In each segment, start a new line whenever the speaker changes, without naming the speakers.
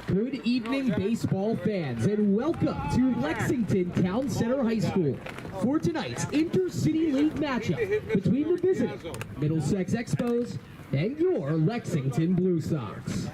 Good evening, baseball fans, and welcome to Lexington Town Center High School for tonight's Intercity League matchup between the visiting Middlesex Expos and your Lexington Blue Sox.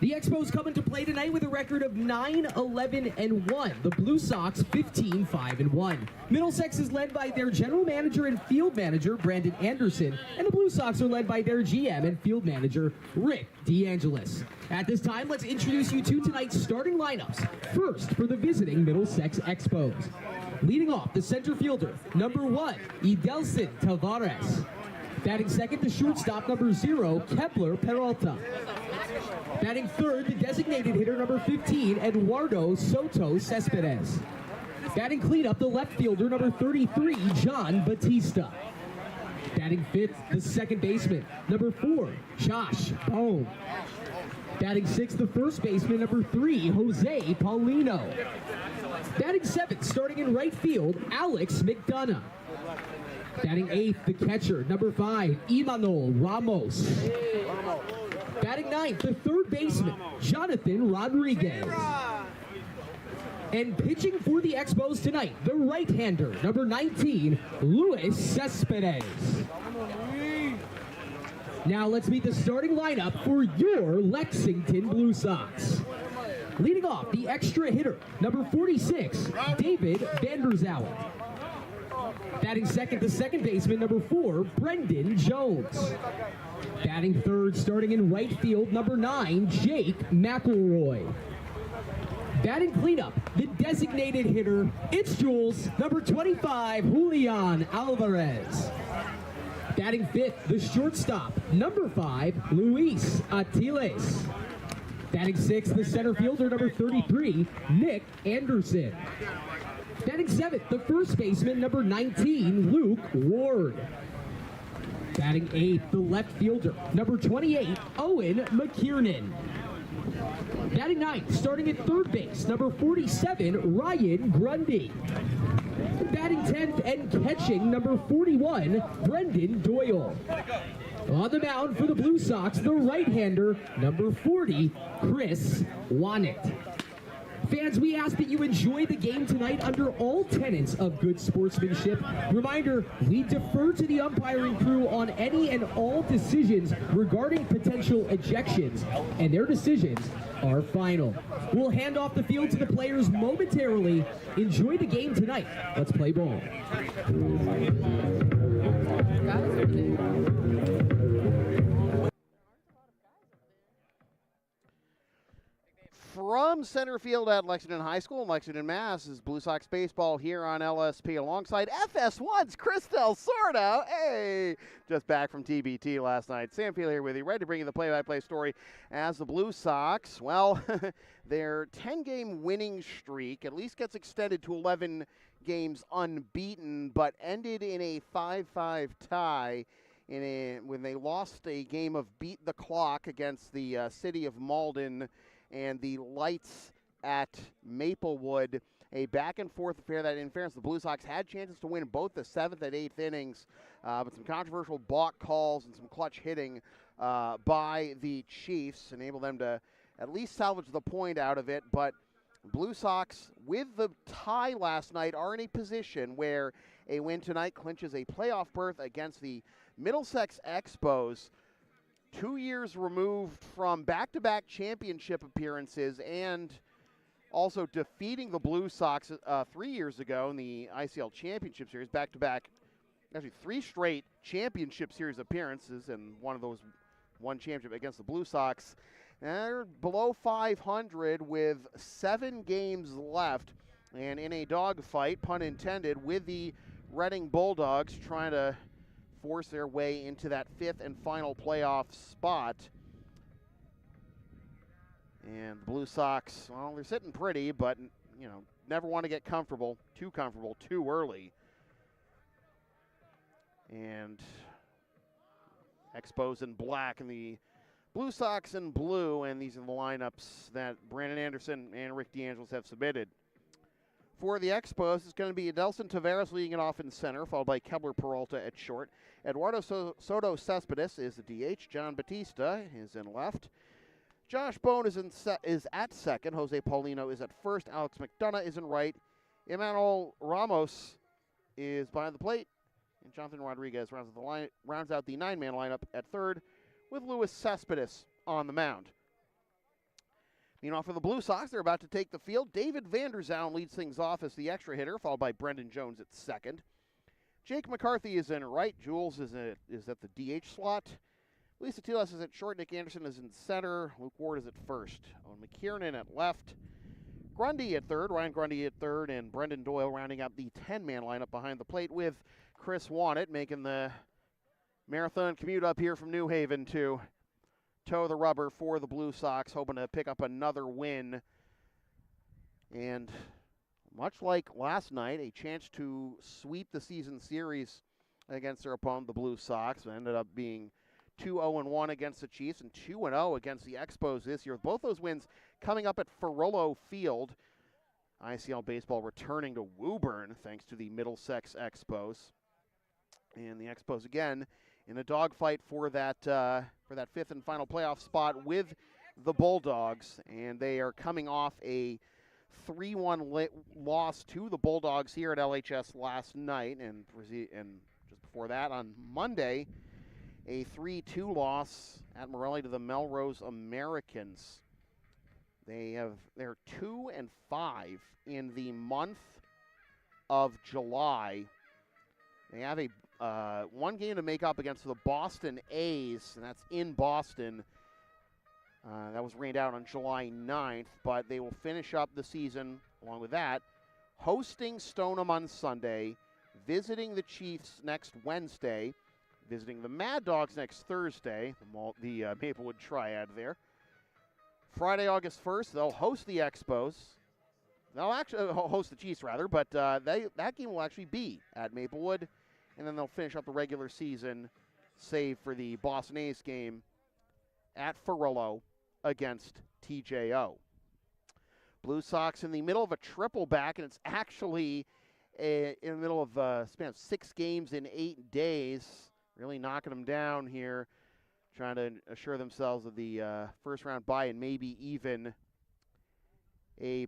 The Expos come into play tonight with a record of 9-11-1. The Blue Sox 15-5-1. Middlesex is led by their general manager and field manager, Brandon Anderson, and the Blue Sox are led by their GM and field manager, Rick DeAngelis. At this time, let's introduce you to tonight's starting lineups. First, for the visiting Middlesex Expos. Leading off, the center fielder, number 1, Edelson Tavares. Batting second, the shortstop, number 0, Kepler Peralta. Batting third, the designated hitter, number 15, Eduardo Soto Cespedes. Batting cleanup, the left fielder, number 33, John Batista. Batting fifth, the second baseman, number 4, Josh Bone. Batting sixth, the first baseman, number 3, Jose Paulino. Batting seventh, starting in right field, Alex McDonough. Batting eighth, the catcher, number 5, Imanol Ramos. Batting ninth, the third baseman, Jonathan Rodriguez. And pitching for the Expos tonight, the right-hander, number 19, Luis Cespedes. Now let's meet the starting lineup for your Lexington Blue Sox. Leading off, the extra hitter, number 46, David Vanderzauer. Batting second, the second baseman, number 4, Brendan Jones. Batting third, starting in right field, number 9, Jake McElroy. Batting cleanup, the designated hitter, it's Jules, number 25, Julian Alvarez. Batting fifth, the shortstop, number 5, Luis Atiles. Batting sixth, the center fielder, number 33, Nick Anderson. Batting seventh, the first baseman, number 19, Luke Ward. Batting eighth, the left fielder, number 28, Owen McKiernan. Batting ninth, starting at third base, number 47, Ryan Grundy. Batting 10th and catching, number 41, Brendan Doyle. On the mound for the Blue Sox, the right-hander, number 40, Chris Wannett. Fans, we ask that you enjoy the game tonight under all tenets of good sportsmanship. Reminder, we defer to the umpiring crew on any and all decisions regarding potential ejections, and their decisions are final. We'll hand off the field to the players momentarily. Enjoy the game tonight. Let's play ball.
From center field at Lexington High School in Lexington, Mass. is Blue Sox baseball here on LSP alongside FS1's Chris Del Sordo. Hey, just back from TBT last night. Sam Field here with you, ready to bring you the play-by-play story as the Blue Sox, well, their 10-game winning streak at least gets extended to 11 games unbeaten, but ended in a 5-5 tie when they lost a game of beat the clock against the city of Malden and the Lights at Maplewood, a back-and-forth affair that, in fairness, the Blue Sox had chances to win both the 7th and 8th innings, but some controversial balk calls and some clutch hitting by the Chiefs enabled them to at least salvage the point out of it. But Blue Sox, with the tie last night, are in a position where a win tonight clinches a playoff berth against the Middlesex Expos, 2 years removed from back-to-back championship appearances and also defeating the Blue Sox 3 years ago in the ICL Championship Series, back-to-back, actually 3 straight championship series appearances, and one of those won championship against the Blue Sox. They're below 500 with 7 games left, and in a dogfight, pun intended, with the Reading Bulldogs trying to force their way into that 5th and final playoff spot. And the Blue Sox, well, they're sitting pretty, but, you know, never want to get comfortable too early. And Expos in black and the Blue Sox in blue, and these are the lineups that Brandon Anderson and Rick DeAngelis have submitted. For the Expos, it's going to be Edelson Tavares leading it off in center, followed by Kepler Peralta at short. Eduardo Soto Cespedes is the DH. John Batista is in left. Josh Bone is at second. Jose Paulino is at first. Alex McDonough is in right. Emmanuel Ramos is behind the plate. And Jonathan Rodriguez rounds out the 9-man lineup at third, with Luis Cespedes on the mound. Meanwhile, for the Blue Sox, they're about to take the field. David Vanderzaulen leads things off as the extra hitter, followed by Brendan Jones at second. Jake McCarthy is in right. Jules is at the DH slot. Luis Atiles is at short. Nick Anderson is in center. Luke Ward is at first. Owen McKiernan at left. Grundy at third. Ryan Grundy at third. And Brendan Doyle rounding out the 10-man lineup behind the plate, with Chris Wannett making the marathon commute up here from New Haven to toe the rubber for the Blue Sox, hoping to pick up another win. And much like last night, a chance to sweep the season series against their opponent, the Blue Sox. It ended up being 2-0-1 against the Chiefs and 2-0 against the Expos this year. Both those wins coming up at Ferrolo Field. ICL baseball returning to Woburn thanks to the Middlesex Expos. And the Expos again in a dogfight for that fifth and final playoff spot with the Bulldogs. And they are coming off a 3-1 loss to the Bulldogs here at LHS last night. And just before that, on Monday, a 3-2 loss at Morelli to the Melrose Americans. They're 2-5 in the month of July. They have a one game to make up against the Boston A's, and that's in Boston. That was rained out on July 9th, but they will finish up the season, along with that, hosting Stoneham on Sunday, visiting the Chiefs next Wednesday, visiting the Mad Dogs next Thursday, the Maplewood Triad there. Friday, August 1st, they'll host the Expos. They'll actually host the Chiefs, rather, but that game will actually be at Maplewood. And then they'll finish up the regular season, save for the Boston A's game at Ferrolo against TJO. Blue Sox in the middle of a triple back, and it's actually in the middle of a span of 6 games in 8 days. Really knocking them down here, trying to assure themselves of the first-round bye and maybe even a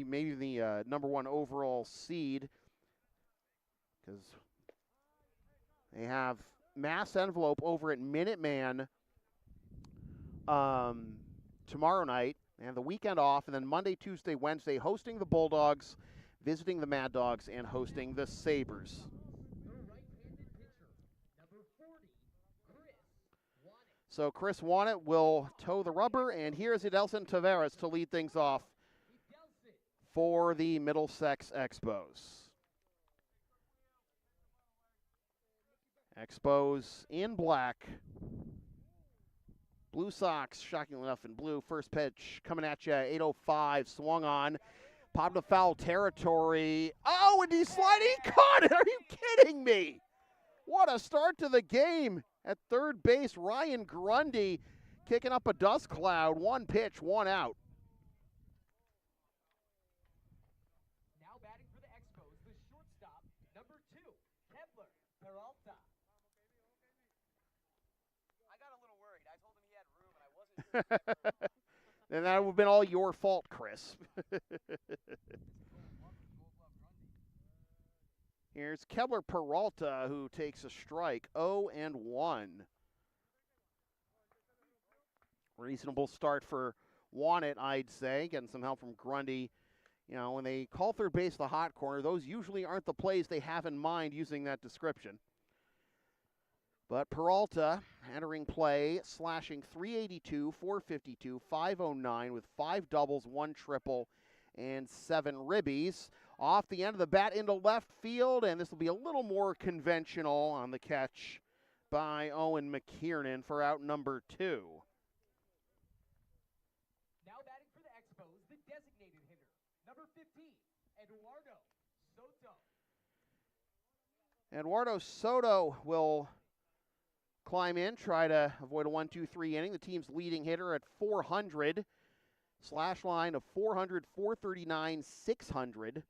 maybe the number 1 overall seed, because they have mass envelope over at Minuteman tomorrow night, and the weekend off, and then Monday, Tuesday, Wednesday, hosting the Bulldogs, visiting the Mad Dogs, and hosting the Sabres. So Chris Wannett will toe the rubber, and here's Edelson Taveras to lead things off for the Middlesex Expos. Expos in black. Blue Sox, shockingly enough, in blue. First pitch coming at you, 8:05, swung on. Popped to foul territory. Oh, and he's sliding. He caught it. Are you kidding me? What a start to the game. At third base, Ryan Grundy kicking up a dust cloud. 1 pitch, 1 out.
Now batting for the Expos, the shortstop, number 2, Kepler Peralta.
I got a little worried. I told him he had room, and I wasn't sure.
And that would have been all your fault, Chris. Here's Kepler Peralta, who takes a strike, 0-1. Reasonable start for Wannett, I'd say. Getting some help from Grundy. You know, when they call third base the hot corner, those usually aren't the plays they have in mind using that description. But Peralta entering play, slashing .382, .452, .509 with 5 doubles, 1 triple, and 7 ribbies. Off the end of the bat into left field, and this will be a little more conventional on the catch by Owen McKiernan for out number 2.
Now batting for the Expos, the designated hitter, number 15, Eduardo Soto.
Eduardo Soto will climb in, try to avoid a 1-2-3 inning. The team's leading hitter at 400. Slash line of 400, 439, 600.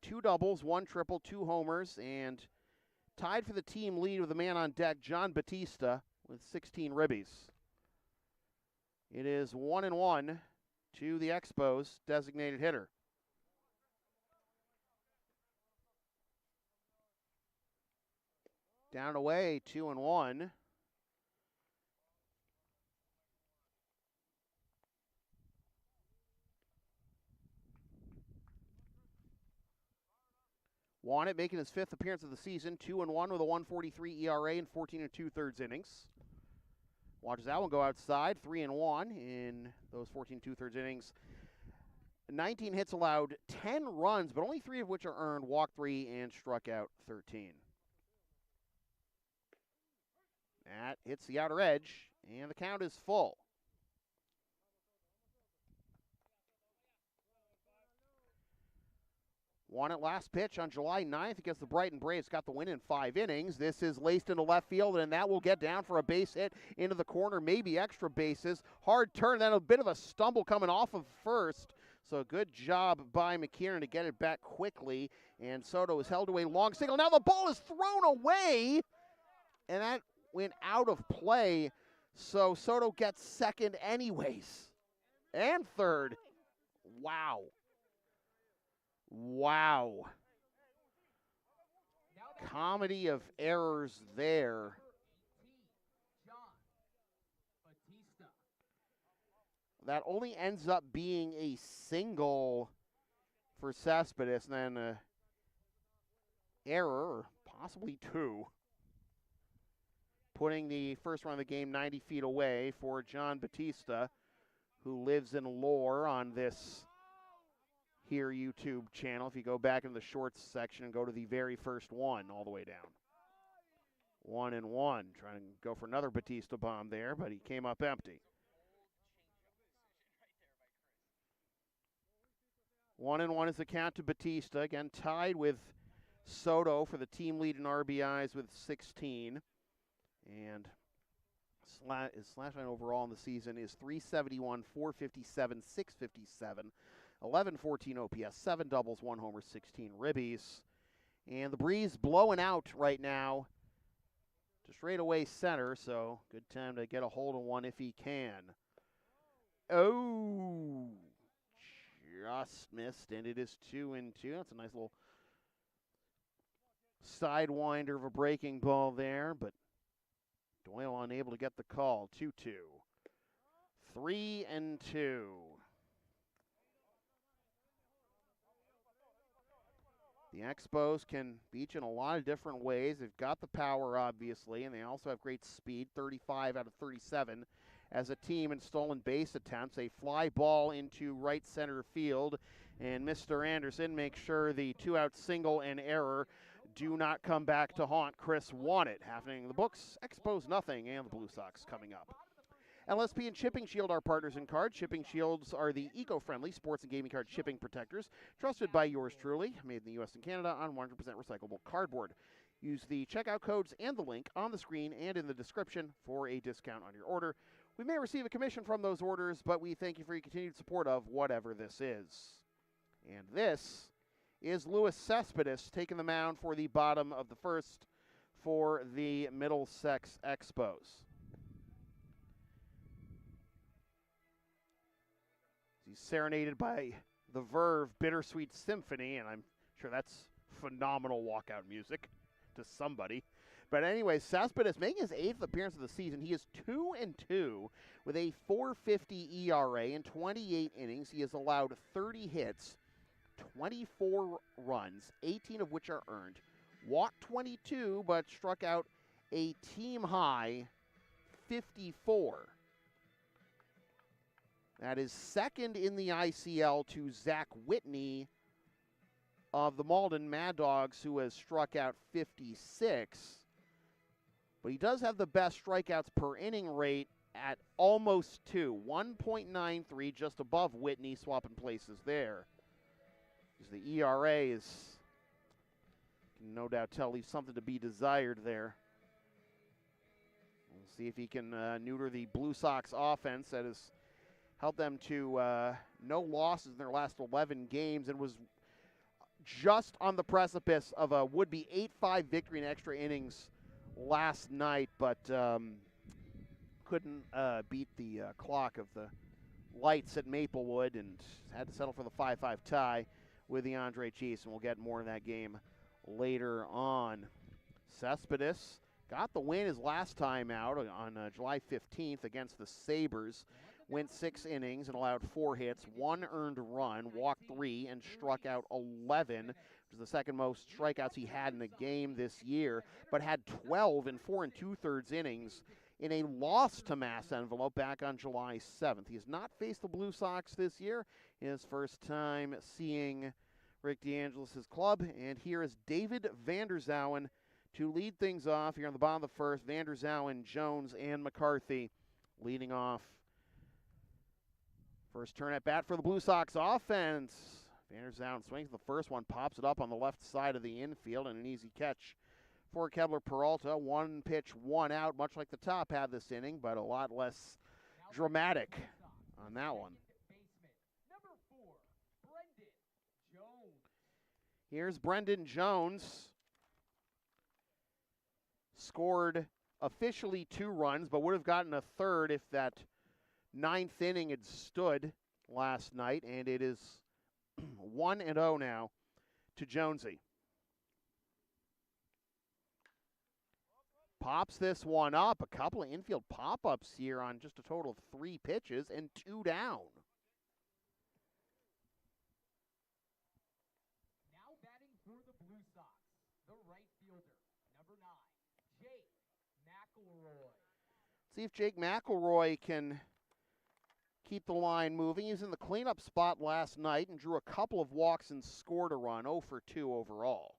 2 doubles, 1 triple, 2 homers, and tied for the team lead with the man on deck, John Batista, with 16 ribbies. It is 1-1 to the Expos designated hitter. Down and away, 2-1. Wannett making his 5th appearance of the season, 2-1 with a 1.43 ERA in 14 2/3 innings. Watches that one go outside, 3-1 in those 14 2/3 innings. 19 hits allowed, 10 runs, but only 3 of which are earned, walked 3 and struck out 13. That hits the outer edge, and the count is full. Won it last pitch on July 9th against the Brighton Braves. Got the win in 5 innings. This is laced into left field, and that will get down for a base hit into the corner, maybe extra bases. Hard turn, then a bit of a stumble coming off of first. So good job by McKiernan to get it back quickly. And Soto is held to a long single. Now the ball is thrown away, and that went out of play. So Soto gets second anyways, and third. Wow. Wow. Comedy of errors there. That only ends up being a single for Cespedes, and then an error, or possibly 2, putting the first run of the game 90 feet away for John Batista, who lives in lore on this here YouTube channel. If you go back in the shorts section and go to the very first one all the way down. 1-1, trying to go for another Batista bomb there, but he came up empty. 1-1 is the count to Batista, again tied with Soto for the team lead in RBIs with 16. And his slash line overall in the season is 371, 457, 657. 11-14 OPS, 7 doubles, 1 homer, 16 ribbies. And the breeze blowing out right now to straightaway center, so good time to get a hold of one if he can. Oh, just missed, and it is 2-2. That's a nice little sidewinder of a breaking ball there, but Doyle unable to get the call. 2-2. 3-2. The Expos can beat you in a lot of different ways. They've got the power, obviously, and they also have great speed, 35 out of 37 as a team in stolen base attempts. A fly ball into right center field, and Mr. Anderson makes sure the 2-out single and error do not come back to haunt Chris Wannett. Happening in the books, Expos nothing, and the Blue Sox coming up. LSP and Shipping Shield are partners in card. Shipping Shields are the eco-friendly sports and gaming card shipping protectors, trusted by yours truly, made in the U.S. and Canada on 100% recyclable cardboard. Use the checkout codes and the link on the screen and in the description for a discount on your order. We may receive a commission from those orders, but we thank you for your continued support of whatever this is. And this is Luis Cespedes taking the mound for the bottom of the first for the Middlesex Expos. He's serenaded by the Verve Bittersweet Symphony, and I'm sure that's phenomenal walkout music to somebody. But anyway, Cespedes making his 8th appearance of the season. He is 2-2 with a 4.50 ERA in 28 innings. He has allowed 30 hits, 24 runs, 18 of which are earned. Walked 22, but struck out a team-high 54. That is second in the ICL to Zach Whitney of the Malden Mad Dogs, who has struck out 56. But he does have the best strikeouts per inning rate at almost 2, 1.93, just above Whitney, swapping places there. Because the ERA is, can no doubt tell, leaves something to be desired there. We'll see if he can neuter the Blue Sox offense that has helped them to no losses in their last 11 games and was just on the precipice of a would-be 8-5 victory in extra innings last night. But couldn't beat the clock of the lights at Maplewood and had to settle for the 5-5 tie with the Andre Chiefs, and we'll get more in that game later on. Cespedes got the win his last time out on July 15th against the Sabres. Went 6 innings and allowed 4 hits, 1 earned run, walked 3, and struck out 11, which is the second most strikeouts he had in a game this year, but had 12 in 4 2/3 innings in a loss to Mass envelope back on July 7th. He has not faced the Blue Sox this year. His first time seeing Rick DeAngelis' club, and here is David Vanderzowen to lead things off here on the bottom of the first. Vanderzowen, Jones, and McCarthy leading off. First turn at bat for the Blue Sox offense. Vanderzowen swings the first one, pops it up on the left side of the infield, and an easy catch for Kepler Peralta. 1 pitch, 1 out, much like the top had this inning, but a lot less dramatic on that one. Here's Brendan Jones. Scored officially 2 runs, but would have gotten a third if that 9th inning had stood last night, and it is 1-0 now to Jonesy. Pops this one up. A couple of infield pop-ups here on just a total of 3 pitches and 2 down.
Now batting for the Blue Sox, the right fielder, number 9, Jake McElroy.
See if Jake McElroy can keep the line moving. He was in the cleanup spot last night and drew a couple of walks and scored a run, 0 for 2 overall.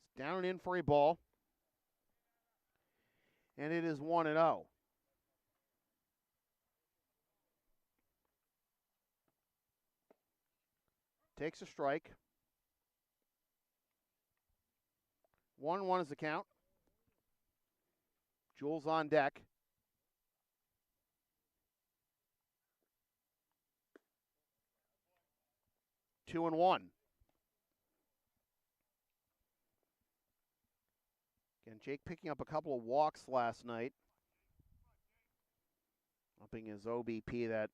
It's down and in for a ball, and it is 1-0. Takes a strike. 1-1 is the count. Jules on deck. 2-1. Again, Jake picking up a couple of walks last night. Upping his OBP, that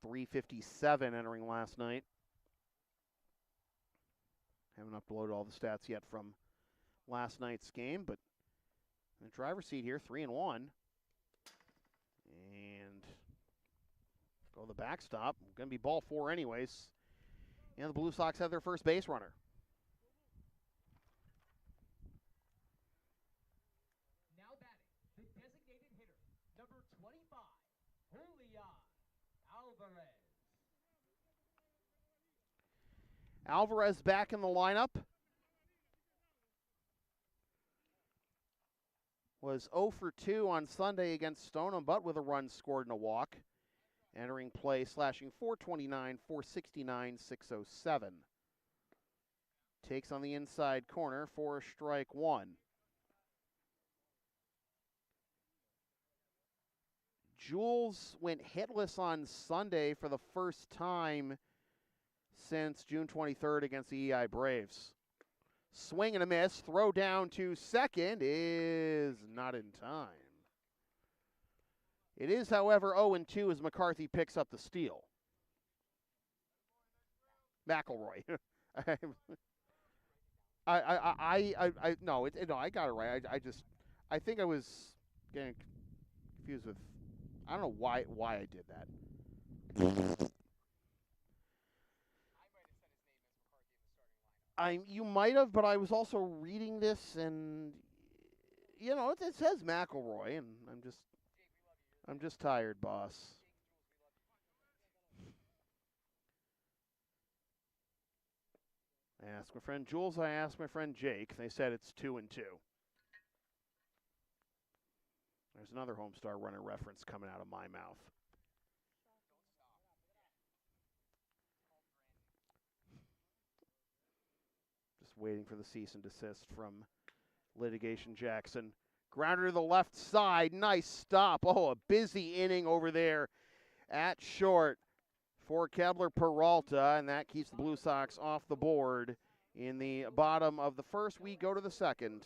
357 entering last night. Haven't uploaded all the stats yet from last night's game, but in the driver's seat here, 3-1. And go the backstop. Going to be ball 4 anyways. And the Blue Sox have their first base runner.
Now batting, the designated hitter, number 25, Julian Alvarez.
Alvarez back in the lineup. Was 0 for 2 on Sunday against Stoneham, but with a run scored and a walk. Entering play, slashing 429, 469, 607. Takes on the inside corner for strike 1. Jules went hitless on Sunday for the first time since June 23rd against the EI Braves. Swing and a miss, throw down to second is not in time. It is, however, 0-2 as McCarthy picks up the steal. McElroy. No, I got it right. I think I was getting confused with. I don't know why I did that. You might have, but I was also reading this, and it says McElroy, and I'm just tired, boss. I asked my friend Jules, I asked my friend Jake. They said it's 2-2. There's another Homestar Runner reference coming out of my mouth. Just waiting for the cease and desist from Litigation Jackson. Grounder to the left side. Nice stop. Oh, a busy inning over there at short for Kepler Peralta, and that keeps the Blue Sox off the board in the bottom of the first. We go to the second.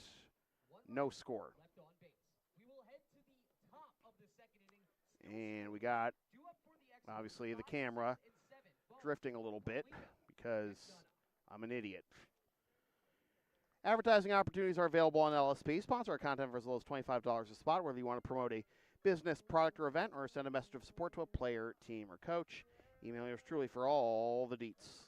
No score.
Left on
And we got, obviously, the camera drifting a little bit because I'm an idiot. Advertising opportunities are available on LSP. Sponsor our content for as low as $25 a spot, whether you want to promote a business, product, or event, or send a message of support to a player, team, or coach. Email yours truly for all the deets.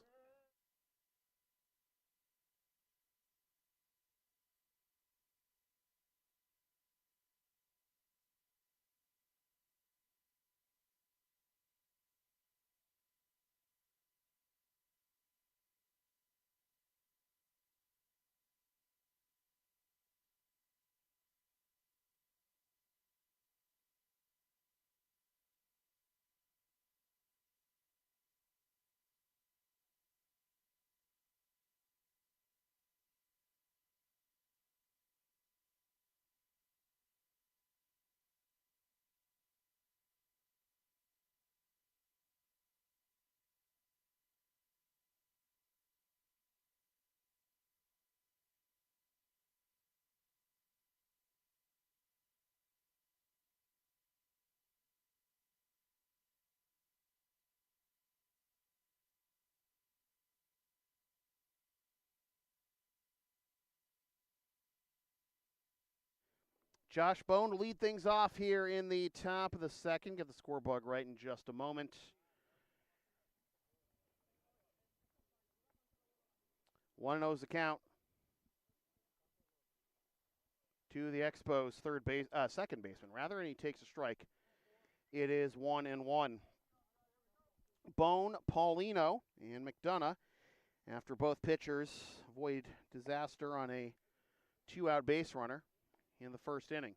Josh Bone to lead things off here in the top of the second. Get the score bug right in just a moment. 1-0 is the count. To the Expos second baseman, and he takes a strike. It is 1-1. Bone, Paulino, and McDonough, after both pitchers avoid disaster on a 2-out base runner in the first inning.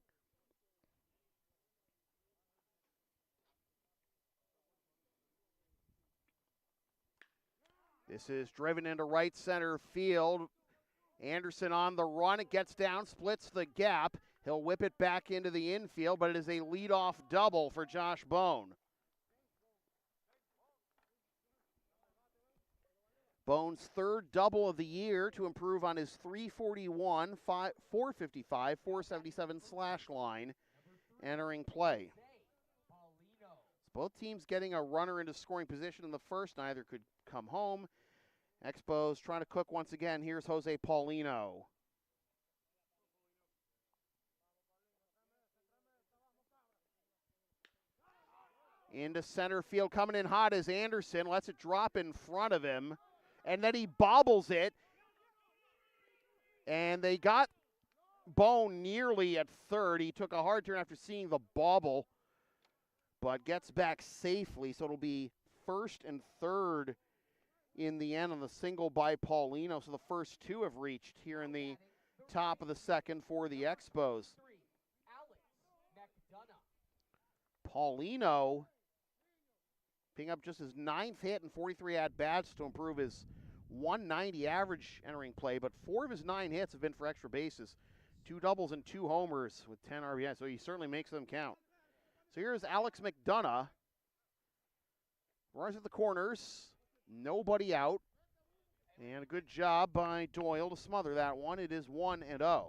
This is driven into right center field. Anderson on the run. It gets down, splits the gap. He'll whip it back into the infield, but it is a leadoff double for Josh Bone. Bone's third double of the year to improve on his 341, 455, 477 slash line entering play. Both teams getting a runner into scoring position in the first. Neither could come home. Expos trying to cook once again. Here's Jose Paulino. Into center field, coming in hot is Anderson. Lets it drop in front of him. And then he bobbles it. And they got Bone nearly at third. He took a hard turn after seeing the bobble, but gets back safely. So it'll be first and third in the end on the single by Paulino. So the first two have reached here in the top of the second for the Expos. Paulino picking up just his 9th hit and 43 at-bats to improve his 190 average entering play, but 4 of his 9 hits have been for extra bases. 2 doubles and 2 homers with 10 RBI, so he certainly makes them count. So here's Alex McDonough. Runs at the corners. Nobody out. And a good job by Doyle to smother that one. It is 1-0.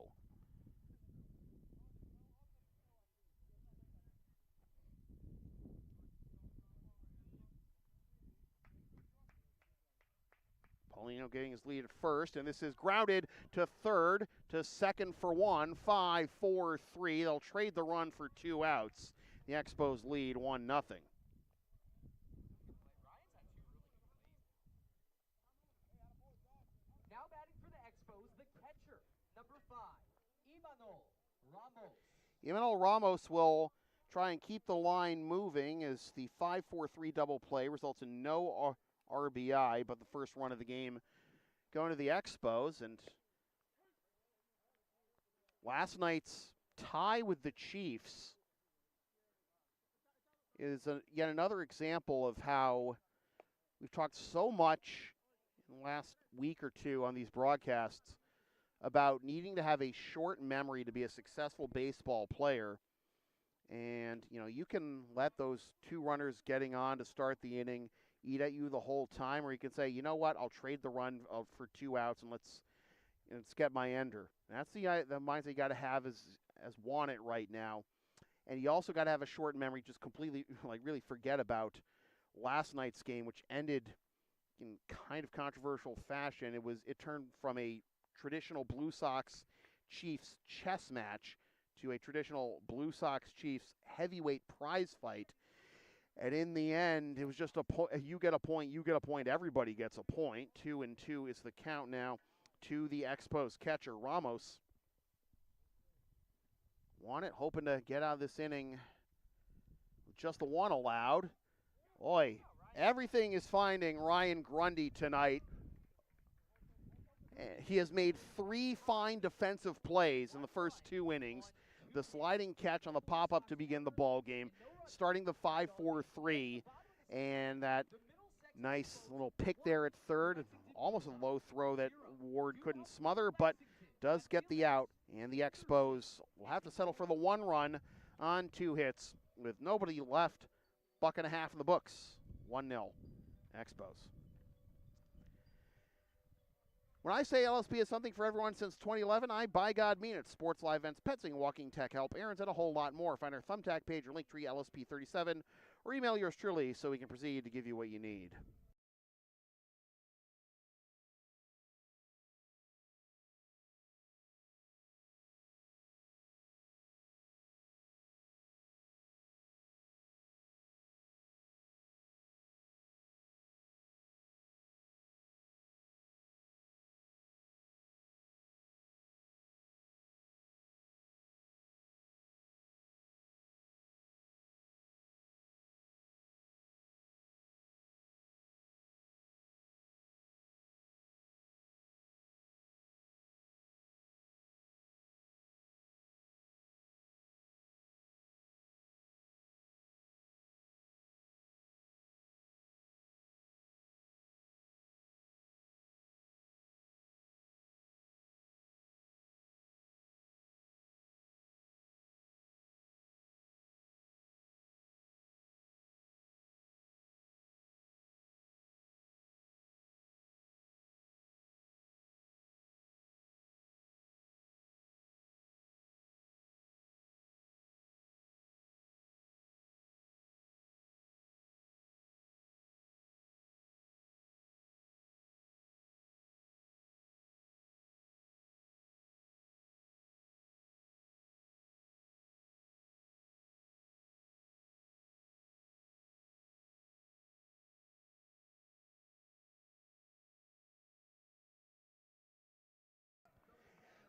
Paulino getting his lead at first, and this is grounded to third, to second for one, 5-4-3. They'll trade the run for 2 outs. The Expos lead 1-0.
Now batting for the Expos, the catcher, number 5, Imanol Ramos.
Imanol Ramos will try and keep the line moving as the 5-4-3 double play results in no RBI, but the first run of the game going to the Expos. And last night's tie with the Chiefs is yet another example of how we've talked so much in the last week or two on these broadcasts about needing to have a short memory to be a successful baseball player. And, you can let those 2 runners getting on to start the inning eat at you the whole time, or you can say, you know what, I'll trade the run for 2 outs and let's get my ender. And that's the mindset you got to have as want it right now. And you also got to have a short memory, just completely, like, really forget about last night's game, which ended in kind of controversial fashion. It turned from a traditional Blue Sox Chiefs chess match to a traditional Blue Sox Chiefs heavyweight prize fight. And in the end, it was just a point. You get a point, everybody gets a point. 2-2 is the count now to the Expos catcher. Ramos won it, hoping to get out of this inning with just the one allowed. Boy, everything is finding Ryan Grundy tonight. He has made 3 fine defensive plays in the first 2 innings. The sliding catch on the pop-up to begin the ball game, starting the 5-4-3, and that nice little pick there at third. Almost a low throw that Ward couldn't smother, but does get the out, and the Expos will have to settle for the 1 run on 2 hits with nobody left. $1.50 in the books. 1-0 Expos. When I say LSP is something for everyone since 2011, I by God mean it. Sports, live events, petsing, walking, tech help, errands, and a whole lot more. Find our Thumbtack page or Linktree LSP37, or email yours truly so we can proceed to give you what you need.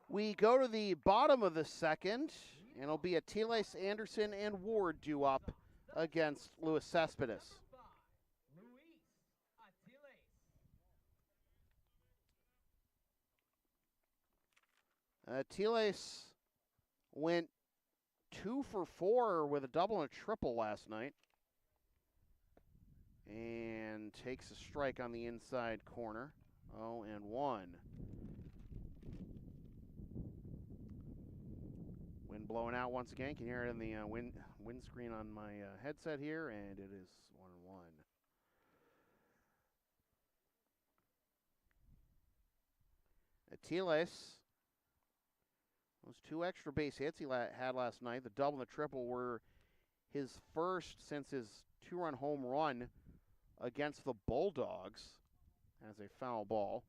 We go to the bottom of the second, and it'll be Atiles, Anderson, and Ward due up against Luis Cespedes. Atiles went 2 for 4 with a double and a triple last night, and takes a strike on the inside corner. 0-1. Wind blowing out once again. Can hear it in the windscreen on my headset here, and it is 1-1. Atiles, those 2 extra base hits he had last night, the double and the triple, were his first since his 2-run home run against the Bulldogs as a foul ball.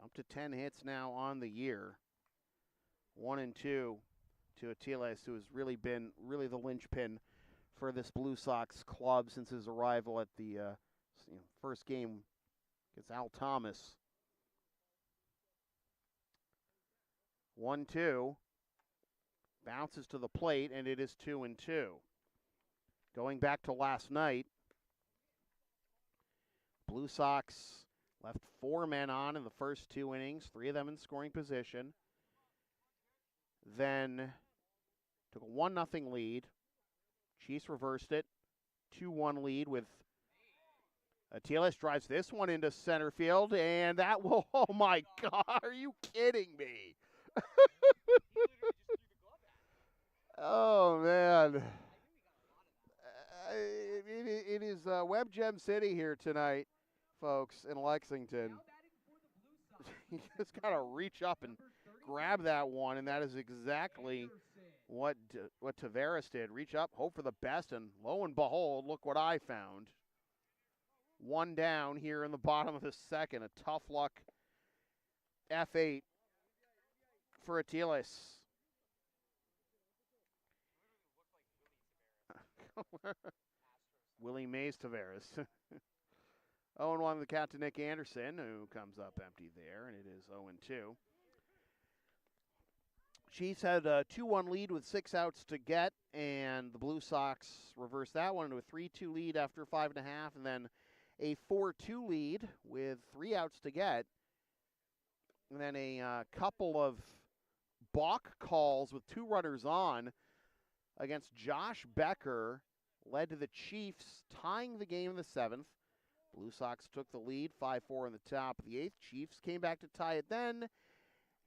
Up to 10 hits now on the year. 1-2 to Atiles, who has really been the linchpin for this Blue Sox club since his arrival at the first game against Al Thomas. 1-2. Bounces to the plate, and it is 2-2. Going back to last night, Blue Sox left 4 men on in the first 2 innings, 3 of them in scoring position. Then took a 1-0 lead. Chiefs reversed it. 2-1 lead with Atiles drives this one into center field, and that will, oh my God, are you kidding me? Oh, man. It is Web Gem City here tonight, folks, in Lexington. You just got to reach up and grab that one, and that is exactly what Tavares did. Reach up, hope for the best, and lo and behold, look what I found. One down here in the bottom of the second. A tough luck F8 for Atiles. Willie Mays Tavares. 0-1 the count to Nick Anderson, who comes up empty there, and it is 0-2. Chiefs had a 2-1 lead with 6 outs to get, and the Blue Sox reversed that one into a 3-2 lead after 5.5, and then a 4-2 lead with 3 outs to get. And then a couple of balk calls with 2 runners on against Josh Becker led to the Chiefs tying the game in the 7th. Blue Sox took the lead, 5-4 in the top of the 8th. Chiefs came back to tie it then.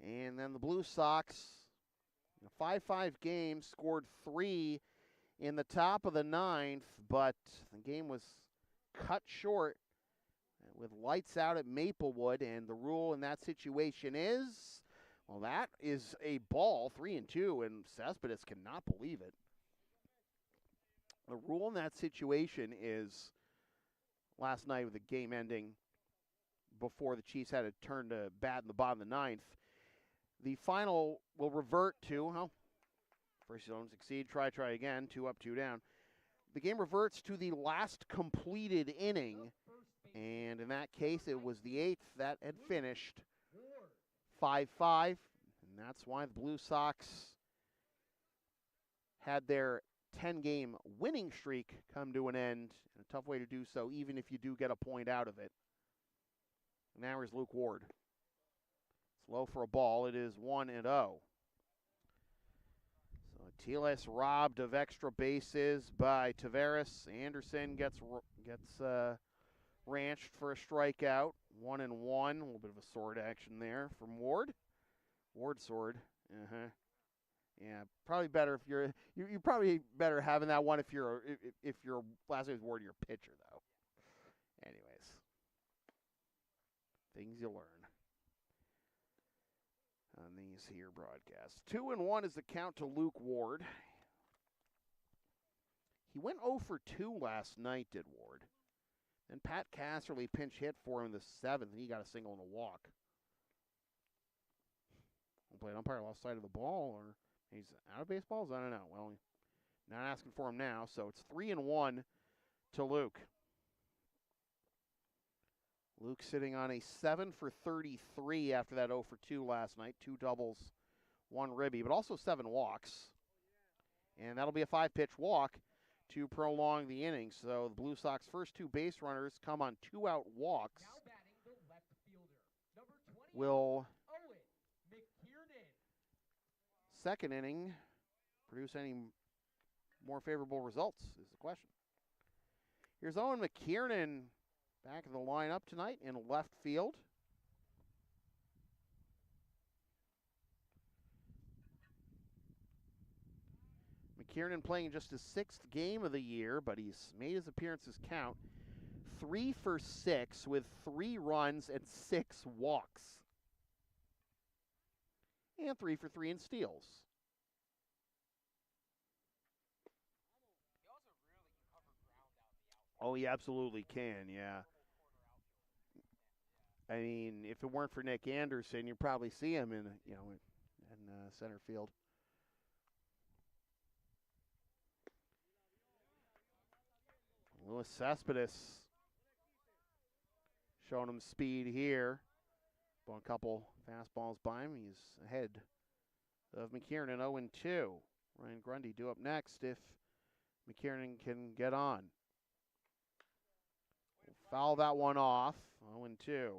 And then the Blue Sox, in a 5-5 game, scored 3 in the top of the 9th, but the game was cut short with lights out at Maplewood, and the rule in that situation is, well, that is a ball, 3-2, and Cespedes cannot believe it. The rule in that situation is, last night with the game ending before the Chiefs had to turn to bat in the bottom of the 9th, the final will revert to, well, first you don't succeed, try again, 2 up, 2 down. The game reverts to the last completed inning, and in that case, it was the 8th that had finished 5-5, and that's why the Blue Sox had their 10-game winning streak come to an end, and a tough way to do so, even if you do get a point out of it. Now here's Luke Ward. It's low for a ball. It is 1-0. So Atiles robbed of extra bases by Tavares. Anderson gets ranched for a strikeout. 1-1. A little bit of a sword action there from Ward. Ward sword. Yeah, probably better if you're probably better having that one if your last name is Ward, you're a pitcher though. Anyways, things you learn on these here broadcasts. 2-1 is the count to Luke Ward. He went 0 for 2 last night, did Ward. Then Pat Casserly pinch hit for him in the 7th, and he got a single and a walk. Plate umpire lost sight of the ball, or he's out of baseballs? I don't know. Well, not asking for him now, so it's 3-1 to Luke. Luke sitting on a 7 for 33 after that 0 for 2 last night. 2 doubles, 1 ribby, but also 7 walks. And that'll be a 5-pitch walk to prolong the inning. So the Blue Sox first 2 base runners come on 2-out walks. Will second inning produce any more favorable results is the question. Here's Owen McKiernan back in the lineup tonight in left field. McKiernan playing just his 6th game of the year, but he's made his appearances count. 3 for 6 with 3 runs and 6 walks. And 3 for 3 in steals. Oh, he absolutely can, yeah. I mean, if it weren't for Nick Anderson, you'd probably see him in center field. Luis Cespedes showing him speed here. Ball a couple fastballs by him. He's ahead of McKiernan, 0-2. Ryan Grundy due up next if McKiernan can get on. Foul that one off, 0-2.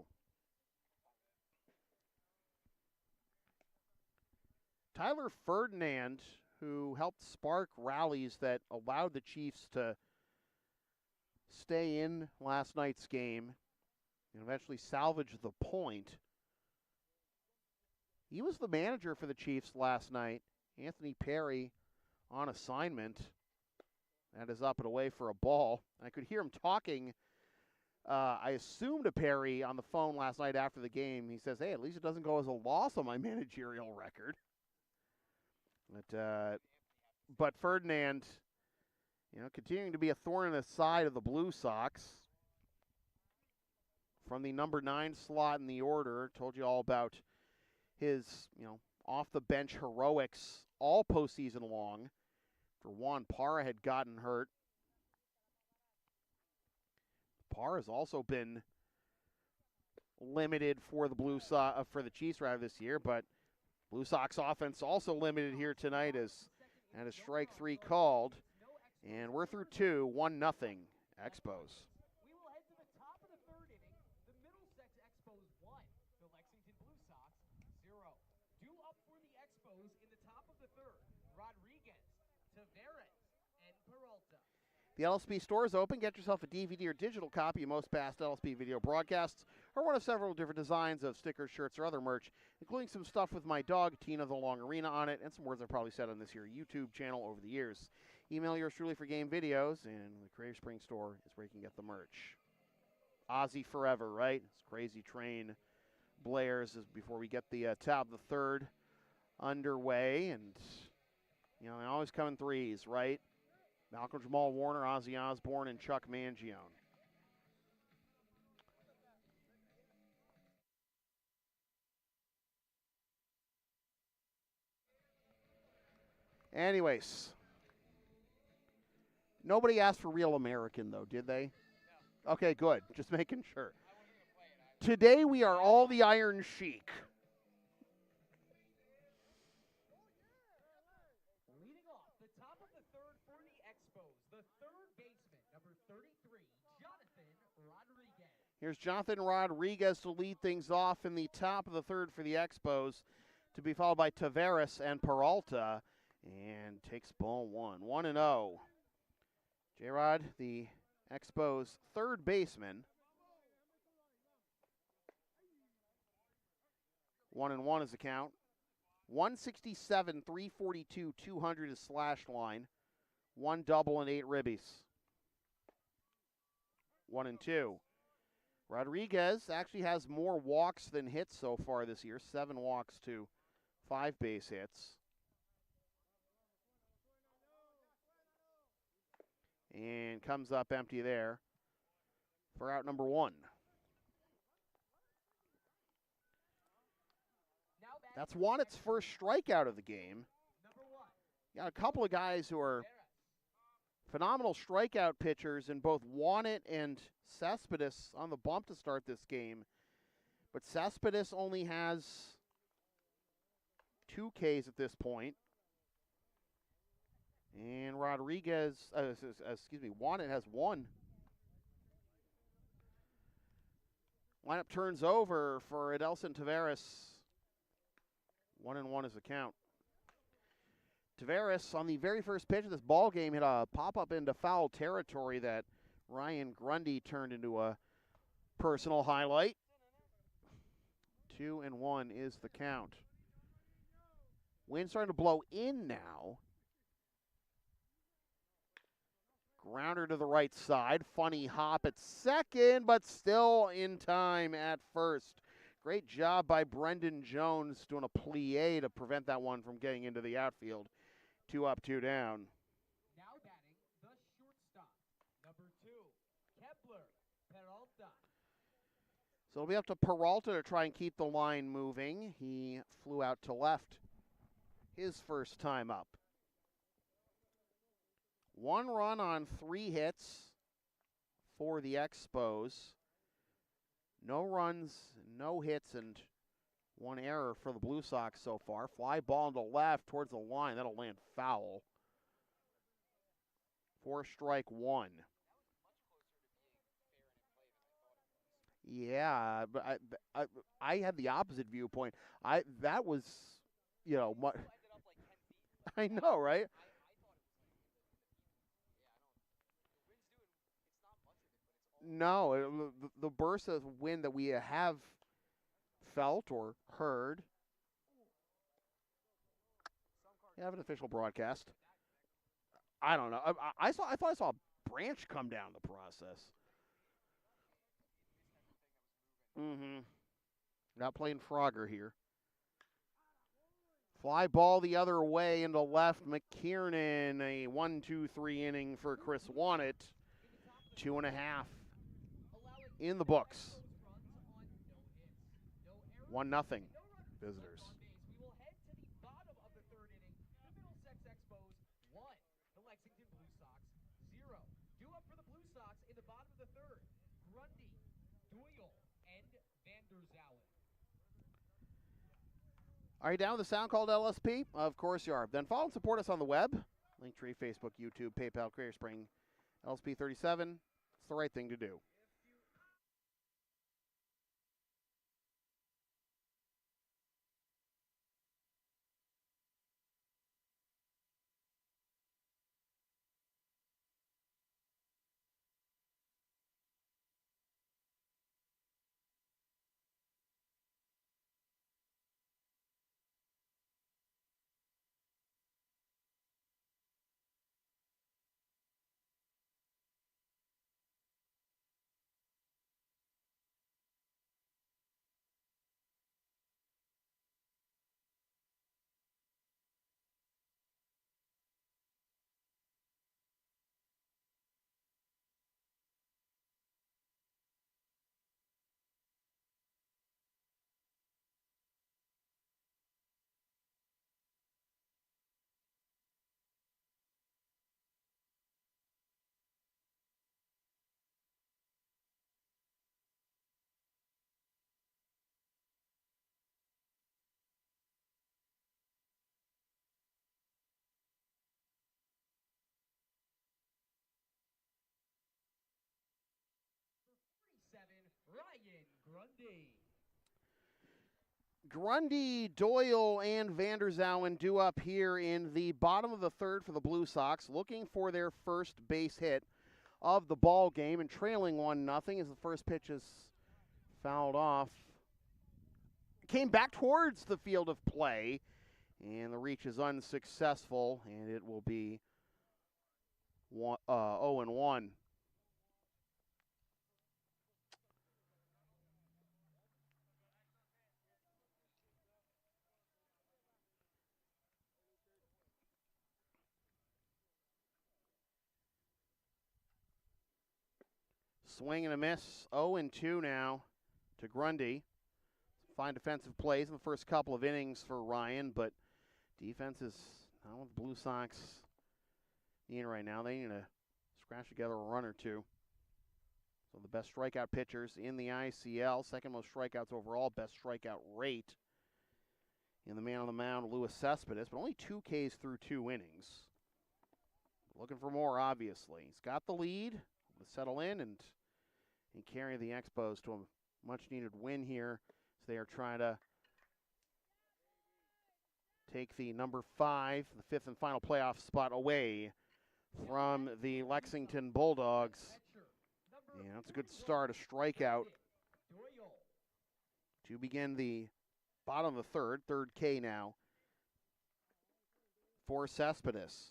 Tyler Ferdinand, who helped spark rallies that allowed the Chiefs to stay in last night's game and eventually salvage the point. He was the manager for the Chiefs last night. Anthony Perry on assignment. That is up and away for a ball. I could hear him talking I assumed a Perry on the phone last night after the game. He says, hey, at least it doesn't go as a loss on my managerial record. But Ferdinand, continuing to be a thorn in the side of the Blue Sox. From the number 9 slot in the order, told you all about his, off-the-bench heroics all postseason long. For Juan Parra had gotten hurt. Parra has also been limited for the for the Chiefs rather this year, but Blue Sox offense also limited here tonight as had a strike 3 called, and we're through 2, 1-0 Expos.
We will head to the top of the 3rd inning. The Middlesex Expos 1, the Lexington Blue Sox 0. Due up for the Expos in the top of the 3rd, Rodriguez, Taveras, and Peralta.
The LSP store is open. Get yourself a DVD or digital copy of most past LSP video broadcasts or one of several different designs of stickers, shirts, or other merch, including some stuff with my dog, Tina the Long Arena, on it, and some words I've probably said on this here YouTube channel over the years. Email yours truly for game videos, and the Creative Spring store is where you can get the merch. Ozzy forever, right? This crazy train blares as before we get the top of the 3rd underway, and they always come in threes, right? Malcolm Jamal Warner, Ozzy Osbourne, and Chuck Mangione. Anyways, nobody asked for Real American, though, did they? No. Okay, good. Just making sure. Today we are all the Iron Sheik.
Leading off the top of the 3rd for the Expos, the 3rd baseman, number 33, Jonathan Rodriguez.
Here's Jonathan Rodriguez to lead things off in the top of the 3rd for the Expos, to be followed by Taveras and Peralta, and takes ball 1. 1-0. J-Rod, the Expos' 3rd baseman. 1-1 is the count. 167, 342, 200 is slash line. 1 double and 8 ribbies. 1-2. Rodriguez actually has more walks than hits so far this year. 7 walks to 5 base hits. And comes up empty there for out number 1. That's Wanet's first strikeout of the game. Got a couple of guys who are phenomenal strikeout pitchers in both Wanet and Cespedes on the bump to start this game. But Cespedes only has 2 Ks at this point. And Rodriguez, Wanet has 1. Lineup turns over for Adelson Taveras. 1-1 is the count. Taveras, on the very first pitch of this ball game, hit a pop-up into foul territory that Ryan Grundy turned into a personal highlight. 2-1 is the count. Wind starting to blow in now. Grounder to the right side. Funny hop at second, but still in time at first. Great job by Brendan Jones doing a plie to prevent that one from getting into the outfield. 2 up, 2 down.
Now batting the shortstop, number 2, Kepler Peralta.
So it'll be up to Peralta to try and keep the line moving. He flew out to left his first time up. 1 run on 3 hits for the Expos. No runs, no hits, and 1 error for the Blue Sox so far. Fly ball into left towards the line. That'll land foul. 4 strike 1. Yeah, but I had the opposite viewpoint. That was, I know, right? No, the burst of wind that we have felt or heard. You have an official broadcast. I don't know. I thought I saw a branch come down the process. Mm-hmm. Not playing Frogger here. Fly ball the other way into left. McKiernan, a 1-2-3 inning for Chris Wannett. 2.5 in the books. 1-0 visitors.
We will head to the bottom of the third inning. The Middlesex Expos 1, the Lexington Blue Sox 0. Due up for the Blue Sox in the bottom of the third, Grundy, Doyle, and Vanderzauer.
Are you down with the sound called LSP? Of course you are. Then follow and support us on the web. Linktree, Facebook, YouTube, PayPal, Creator Spring, LSP 37. It's the right thing to do.
Ryan Grundy.
Grundy, Doyle, and Vanderzauer due up here in the bottom of the third for the Blue Sox, looking for their first base hit of the ball game and trailing 1-0 as the first pitch is fouled off. Came back towards the field of play, and the reach is unsuccessful, and it will be 0-1. Swing and a miss, 0-2 now to Grundy. Fine defensive plays in the first couple of innings for Ryan, but defense is not what the Blue Sox need right now. They need to scratch together a run or two. So the best strikeout pitchers in the ICL, second most strikeouts overall, best strikeout rate in the man on the mound, Luis Cespedes, but only 2 Ks through 2 innings. Looking for more, obviously. He's got the lead. To settle in and carry the Expos to a much-needed win here. So they are trying to take the number 5, the 5th and final playoff spot away from the Lexington Bulldogs. Yeah, that's a good start, a strikeout to begin the bottom of the third K now for Cespedes.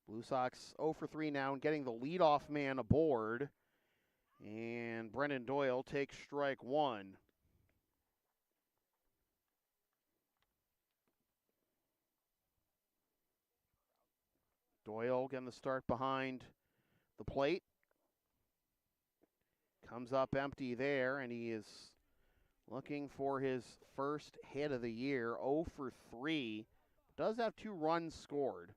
Blue Sox 0 for 3 now and getting the leadoff man aboard. And Brendan Doyle takes strike 1. Doyle getting the start behind the plate. Comes up empty there, and he is looking for his first hit of the year. 0 for 3. Does have 2 runs scored.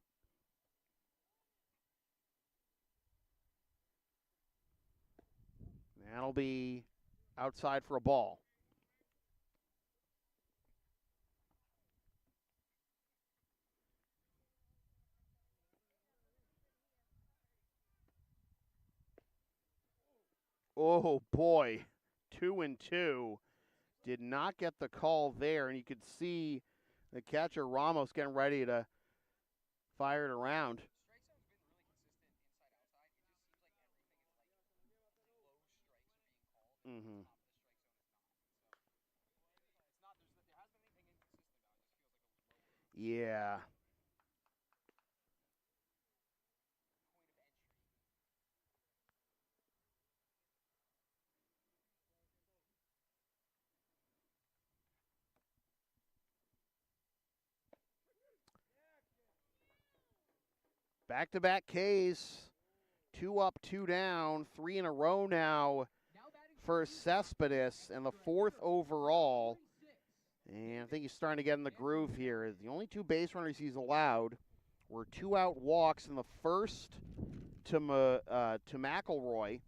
That'll be outside for a ball. Oh boy, 2-2. Did not get the call there, and you could see the catcher Ramos getting ready to fire it around.
Strike zone's been really consistent inside outside. It just seems like everything is like low strikes are being called.
Mm-hmm.
Top of the strike zone is not. So it's not. There hasn't been anything inconsistent about it. It just feels like a lower
Yeah.
point of entry.
Back-to-back Ks. 2 up, 2 down, 3 in a row now for Cespedes, and the 4th overall. And I think he's starting to get in the groove here. The only 2 base runners he's allowed were 2 out walks in the first to McElroy,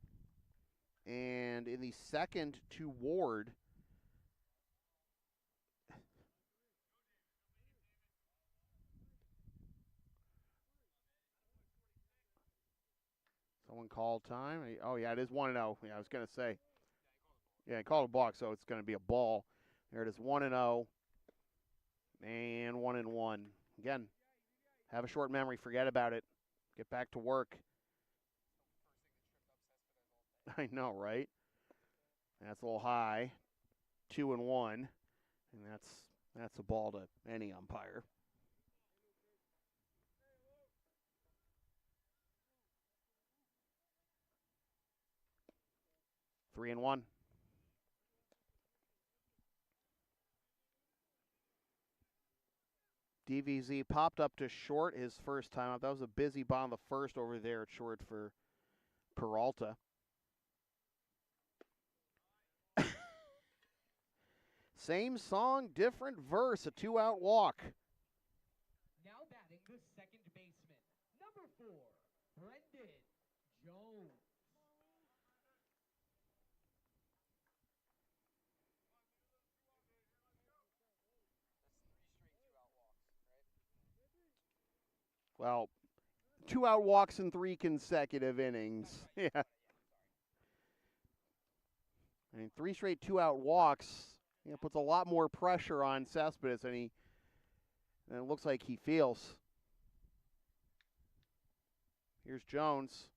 and in the second to Ward. Someone called time. Oh, yeah, it is 1-0. Yeah, I was going to say. Yeah, he called a balk, so it's going to be a ball. There it is, 1-0. And 1-1. Again, have a short memory. Forget about it. Get back to work. I know, right? That's a little high. 2-1. And that's a ball to any umpire. Three and 1. DVZ popped up to short his first time up. That was a busy ball in the first over there at short for Peralta. Same song, different verse, a 2-out walk.
Now batting the second baseman, number 4, Brendan Jones.
Well, 2-out walks in 3 consecutive innings. Yeah. I mean, 3 straight 2-out walks, puts a lot more pressure on Cespedes than it looks like he feels. Here's Jones.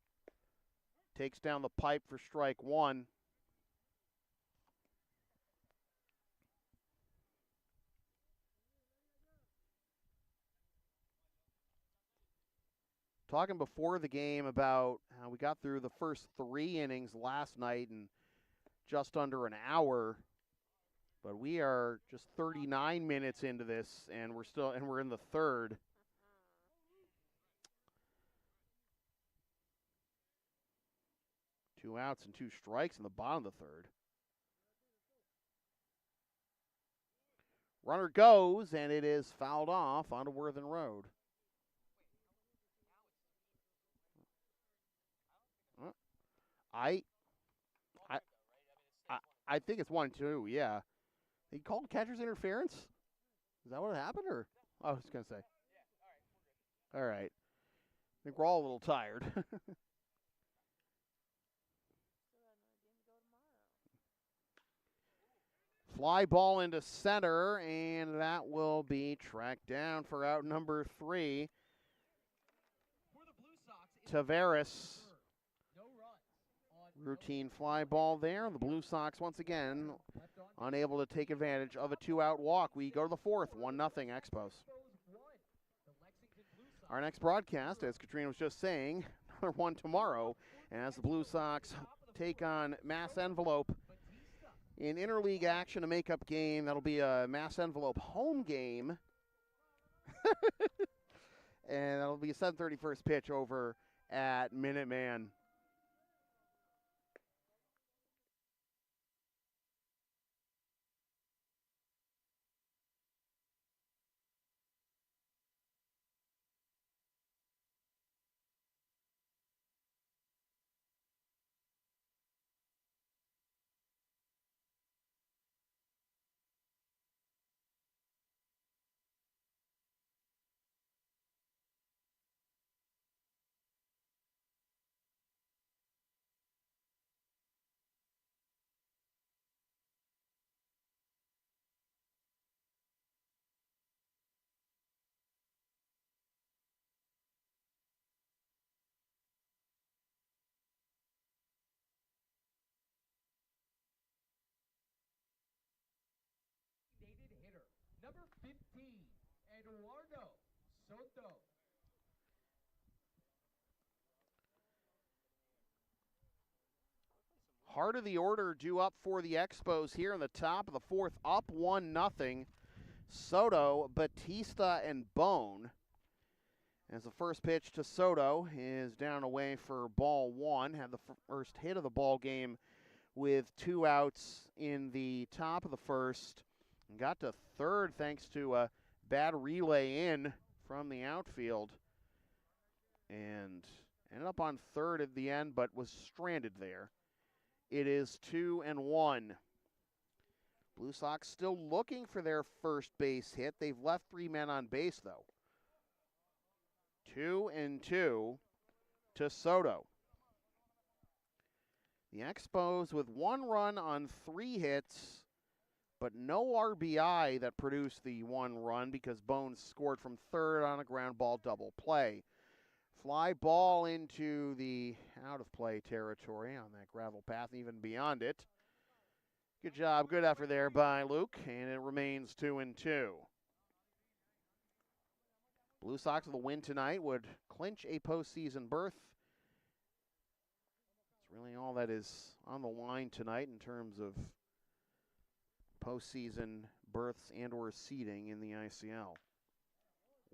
Takes down the pipe for strike 1. Talking before the game about how we got through the first 3 innings last night in just under an hour, but we are just 39 minutes into this, and we're in the third. Two outs and 2 strikes in the bottom of the third. Runner goes, and it is fouled off onto Worthen Road. I think it's 1-2, yeah. He called catcher's interference? Is that what happened, or? I was going to say. All right. I think we're all a little tired. Fly ball into center, and that will be tracked down for out number 3. Tavares. Routine fly ball there. The Blue Sox, once again, unable to take advantage of a 2-out walk. We go to the 4th, 1-0 Expos. Our next broadcast, as Katrina was just saying, another one tomorrow, as the Blue Sox take on Mass Envelope in interleague action, a makeup game. That'll be a Mass Envelope home game. And that'll be a 7:30 first pitch over at Minuteman.
Hitter, number 15, Eduardo Soto.
Heart of the order due up for the Expos here in the top of the 4th, up 1-0. Soto, Batista, and Bone. As the first pitch to Soto is down away for ball one. Had the first hit of the ball game with 2 outs in the top of the first. And got to third thanks to a bad relay in from the outfield. And ended up on third at the end, but was stranded there. It is 2-1. Blue Sox still looking for their first base hit. They've left 3 men on base, though. 2-2 to Soto. The Expos with 1 run on 3 hits, but no RBI that produced the 1 run because Bones scored from third on a ground ball double play. Fly ball into the out-of-play territory on that gravel path, even beyond it. Good job, good effort there by Luke, and it remains 2-2. Blue Sox with a win tonight would clinch a postseason berth. It's really all that is on the line tonight in terms of postseason berths and or seeding in the ICL.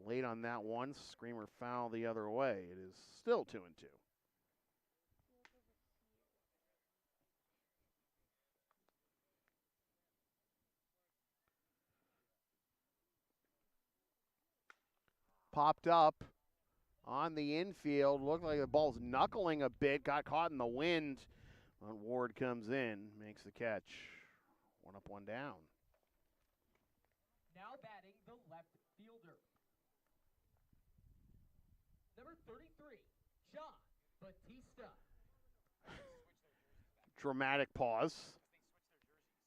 Late on that one, screamer foul the other way. It is still 2-2. Popped up on the infield. Looked like the ball's knuckling a bit. Got caught in the wind. Ward comes in, makes the catch. 1 up, 1 down.
Now batting the left fielder. Number 33, John Batista.
Dramatic pause.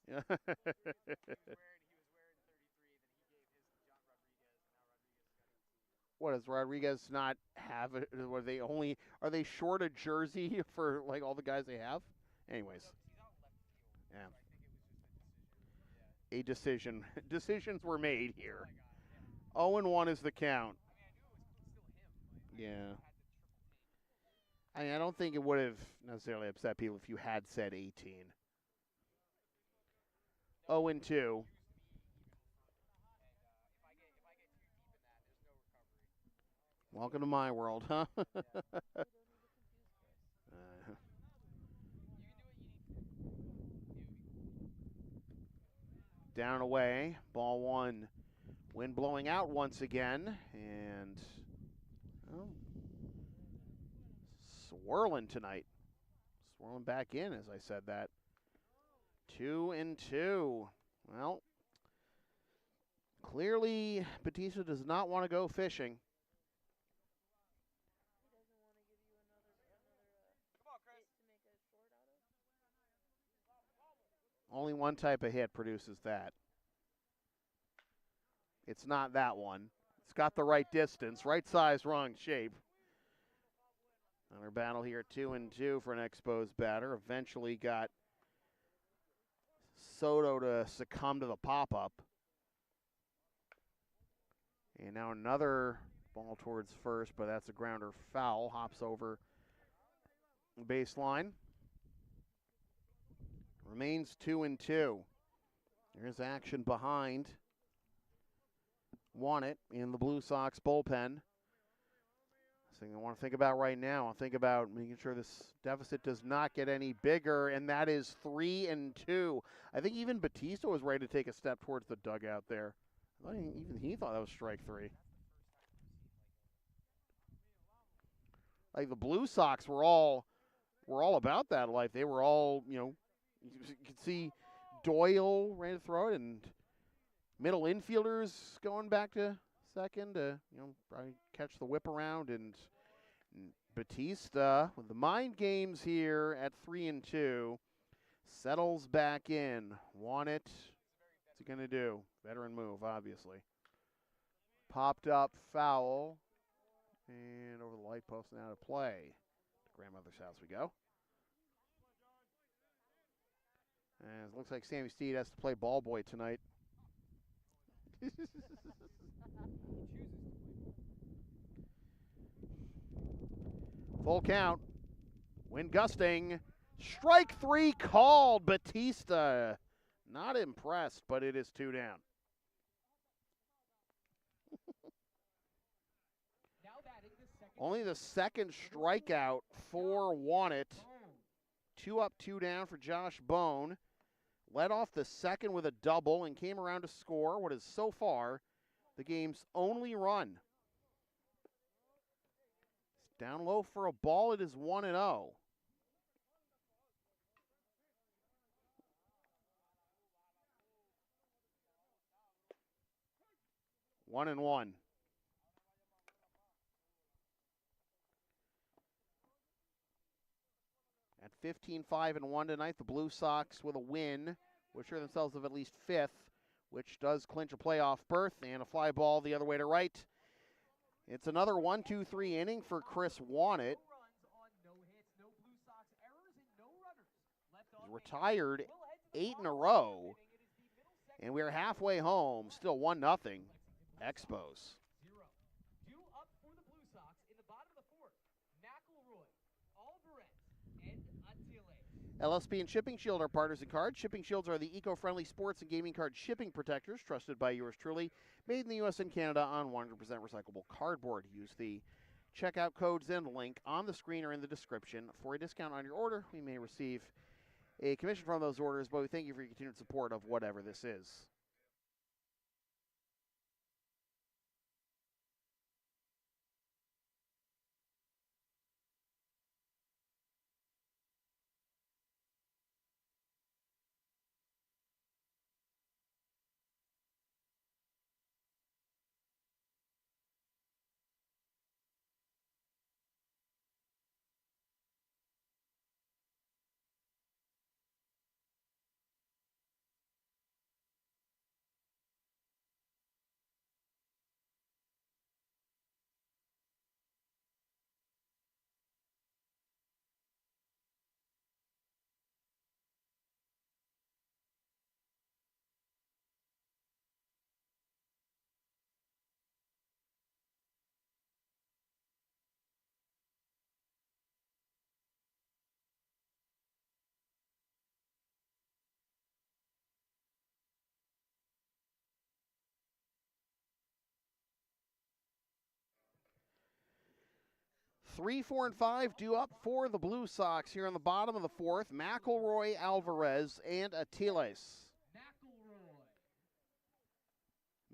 They switched their jerseys.
Yeah.
He was wearing 33, then he gave his to John Rodriguez, and now Rodriguez got 18.
What, does Rodriguez not have it? Are they short a jersey for like all the guys they have? Anyways.
So he's on left field.
Yeah.
So I think it was just a decision. Yeah.
Decisions were made here.
Oh my God, yeah.
0-1 is the count.
I mean, I knew it was still him.
Yeah.
Had the triple T.
I mean, I don't think it would have necessarily upset people if you had said 18. 0-2.
And if I get too deep in that, there's no recovery.
Welcome to my world, huh? Down and away, ball 1. Wind blowing out once again, and well, swirling tonight. Swirling back in, as I said that. 2-2. Well, clearly Batista does not want to go fishing.
Come on, Chris.
Only one type of hit produces that. It's not that one. It's got the right distance, right size, wrong shape. Another battle here, 2-2 for an Expos batter. Eventually got Soto to succumb to the pop-up. And now another ball towards first, but that's a grounder foul. Hops over the baseline. Remains 2-2. There's action behind. Want it in the Blue Sox bullpen. Thing I want to think about right now. I'll think about making sure this deficit does not get any bigger, and that is 3-2. I think even Batista was ready to take a step towards the dugout there. I thought even he thought that was strike 3. Like the Blue Sox were all about that life. They were all, you could see Doyle ready to throw it, and middle infielders going back to second to, probably catch the whip around, and Batista with the mind games here at 3-2 settles back in. Want it? What's he gonna do? Veteran move, obviously. Popped up foul, and over the light post and out of play. To grandmother's house we go. And it looks like Sammy Steed has to play ball boy tonight. Full count. Wind gusting. Strike 3 called. Batista not impressed, but it is 2 down.
Now batting
Only the second strikeout for Wannett. 2 up, 2 down for Josh Bone. Led off the second with a double and came around to score what is so far the game's only run. It's down low for a ball. It is 1-0. One and one. At 15-5-1 tonight, the Blue Sox with a win will assure themselves of at least fifth, which does clinch a playoff berth, and a fly ball the other way to right. It's another 1-2-3 inning for Chris Wannett. He's retired 8 in a row, and we're halfway home, still 1-0, Expos.
Due up for the Blue Sox in the bottom of the fourth, McElroy, Alvarez, and Attila.
LSP and Shipping Shield are partners in cards. Shipping Shields are the eco-friendly sports and gaming card shipping protectors trusted by yours truly. Made in the U.S. and Canada on 100% recyclable cardboard. Use the checkout codes and link on the screen or in the description for a discount on your order. We may receive a commission from those orders, but we thank you for your continued support of whatever this is. Three, 4, and 5 due up for the Blue Sox here on the bottom of the fourth. McElroy, Alvarez, and Attiles.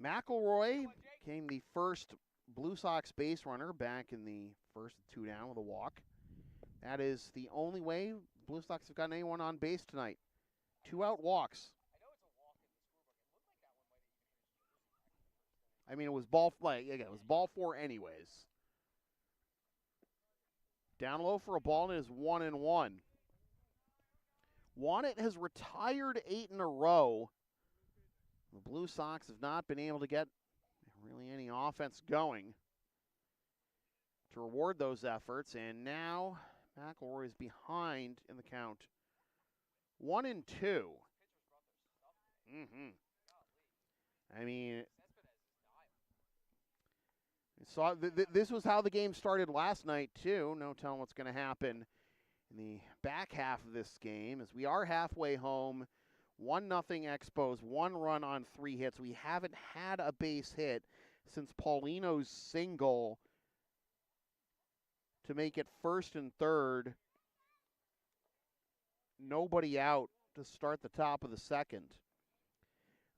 McElroy became the first Blue Sox base runner back in the first 2 down with a walk. That is the only way Blue Sox have gotten anyone on base tonight. 2 out walks. I mean, it was ball 4 anyways. Down low for a ball, and it is 1-1. Wannett has retired 8 in a row. The Blue Sox have not been able to get really any offense going to reward those efforts, and now McElroy is behind in the count. 1-2. I mean, this was how the game started last night, too. No telling what's going to happen in the back half of this game, as we are halfway home. 1-0 Expos, 1 run on 3 hits. We haven't had a base hit since Paulino's single to make it first and third. Nobody out to start the top of the second.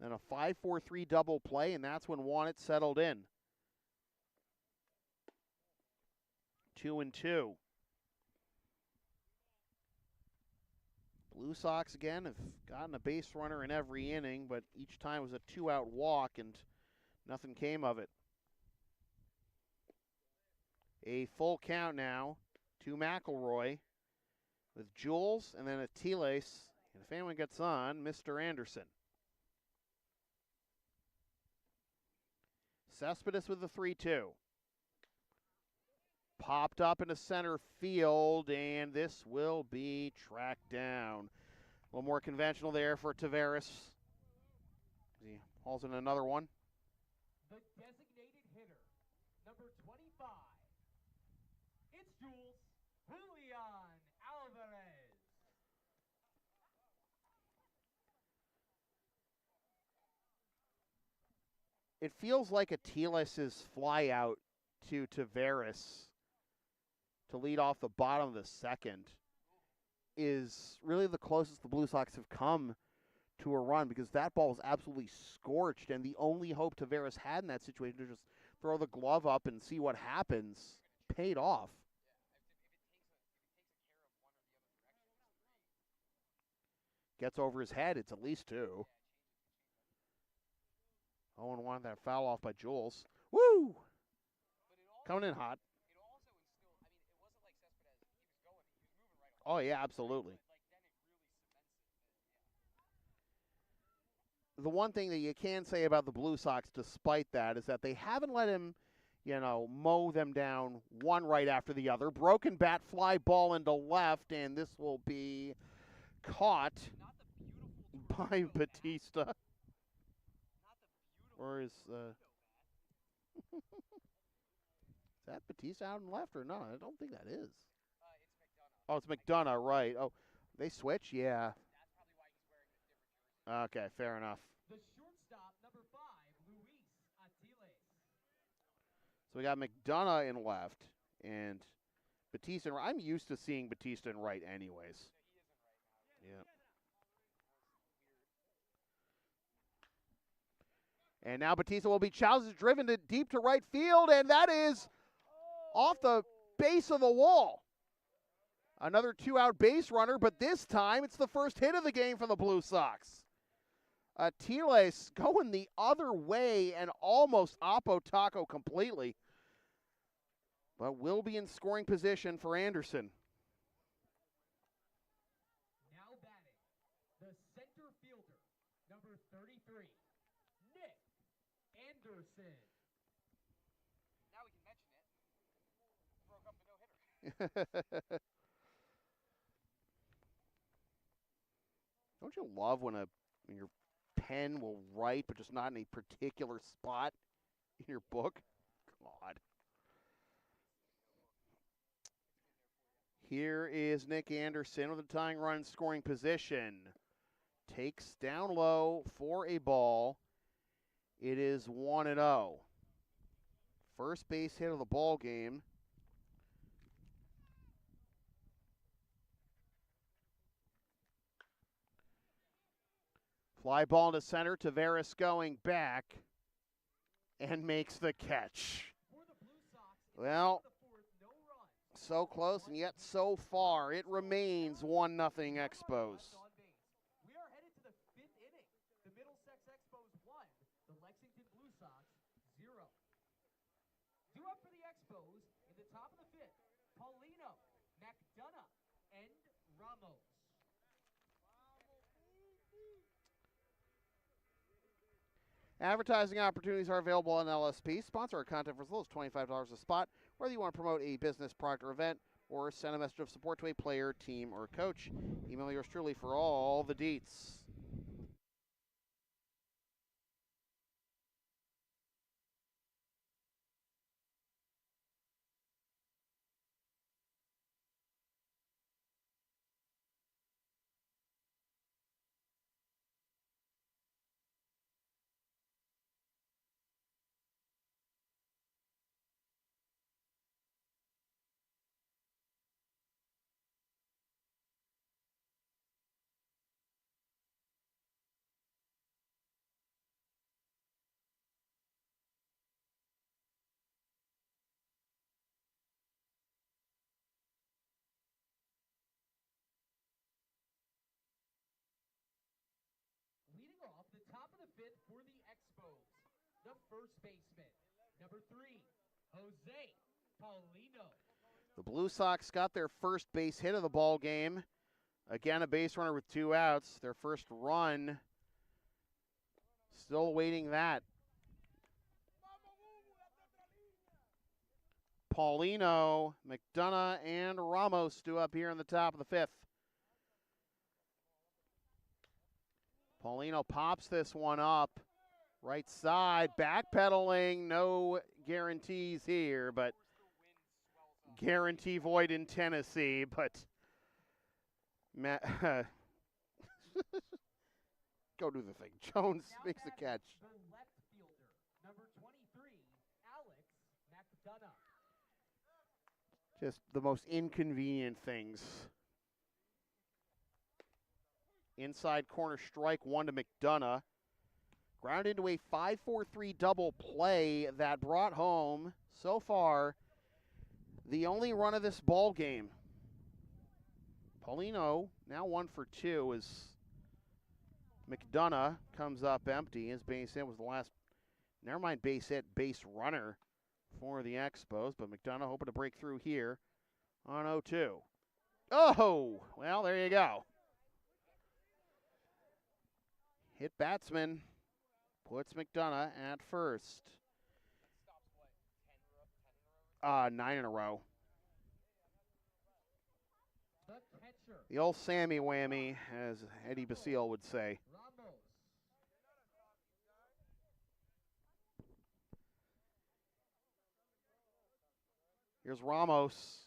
Then a 5-4-3 double play, and that's when Wannett settled in. 2-2. Blue Sox, again, have gotten a base runner in every inning, but each time was a 2-out walk, and nothing came of it. A full count now to McElroy with Jules and then Attiles. And if anyone gets on, Mr. Anderson. Cespedes with the 3-2. Popped up into center field, and this will be tracked down. A little more conventional there for Taveras. He hauls in another one.
The designated hitter, number 25. It's Jules Julian Alvarez.
It feels like Attiles' fly out to Taveras to lead off the bottom of the second is really the closest the Blue Sox have come to a run, because that ball was absolutely scorched, and the only hope Taveras had in that situation to just throw the glove up and see what happens paid off. Gets over his head, it's at least 2. Owen wanted that foul off by Jules. Woo! Coming in hot.
It also instilled, I mean, it wasn't like Cespedes, he was moving right on.
Oh, yeah, absolutely.
But, like, then it really cements it.
The one thing that you can say about the Blue Sox, despite that, is that they haven't let him, mow them down one right after the other. Broken bat, fly ball into left, and this will be caught
Not the beautiful
by
tornado
Batista.
Not the beautiful
Or is
tornado
is that Batista out and left or not? I don't think that is.
It's McDonough.
Oh, it's McDonough, right. Oh, they switch? Yeah.
That's probably why he's wearing a different jersey.
Okay, fair enough.
The shortstop, number 5, Luis Atiles.
So we got McDonough in left and Batista in right. I'm used to seeing Batista in right anyways.
He isn't right now.
Yeah. And now Batista will be challenged, driven deep to right field, and that is off the base of the wall. Another 2-out base runner, but this time it's the first hit of the game for the Blue Sox. Atiles going the other way and almost oppo taco completely, but will be in scoring position for Anderson.
Now batting, the center fielder, number 33, Nick Anderson.
Now we can mention it. Broke up the no-hitter.
Don't you love when your pen will write, but just not in a particular spot in your book? God. Here is Nick Anderson with a tying run in scoring position. Takes down low for a ball. It is 1-0. First base hit of the ball game. Fly ball into center. Taveras going back and makes the catch. Well, so close and yet so far. It remains 1-0 Expos.
We are headed to the 5th inning. The Middlesex Expos 1, the Lexington Blue Sox 0. Due up for the Expos in the top of the 5th, Paulino, McDonough, and Ramos.
Advertising opportunities are available on LSP. Sponsor our content for as low as $25 a spot, whether you want to promote a business, product, or event, or send a message of support to a player, team, or coach. Email yours truly for all the deets.
Leading off the top of the 5th for the Expos, the first baseman, number 3, Jose Paulino.
The Blue Sox got their first base hit of the ball game. Again, a base runner with 2 outs. Their first run. Still awaiting that. Paulino, McDonough, and Ramos due up here in the top of the 5th. Paulino pops this one up. Right side, backpedaling. No guarantees here, but guarantee void in Tennessee. But go do the thing. Jones makes the catch.
The left fielder, number 23, Alex McDonough.
Just the most inconvenient things. Inside corner strike one to McDonough. Ground into a 5-4-3 double play that brought home, so far, the only run of this ball game. Paulino now 1 for 2 as McDonough comes up empty. His base hit was the last, never mind base hit, base runner for the Expos, but McDonough hoping to break through here on 0-2. Oh, well, there you go. Hit batsman puts McDonough at first.
Stops what? 10 in a row?
9 in a row.
The catcher,
The old Sammy whammy, as Eddie Basile would say.
Ramos.
Here's Ramos.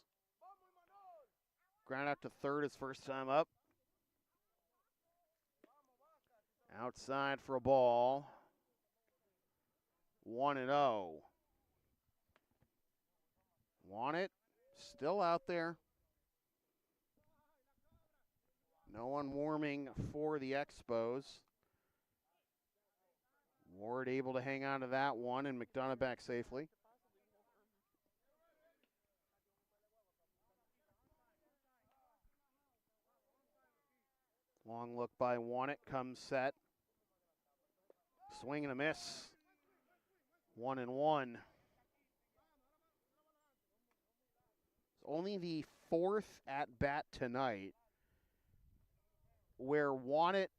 Ground out to third his first time up. Outside for a ball. 1-0. Want it? Still out there. No one warming for the Expos. Ward able to hang on to that one, and McDonough back safely. Long look by Wannett, comes set. Swing and a miss. 1-1. It's only the fourth at bat tonight where Wannett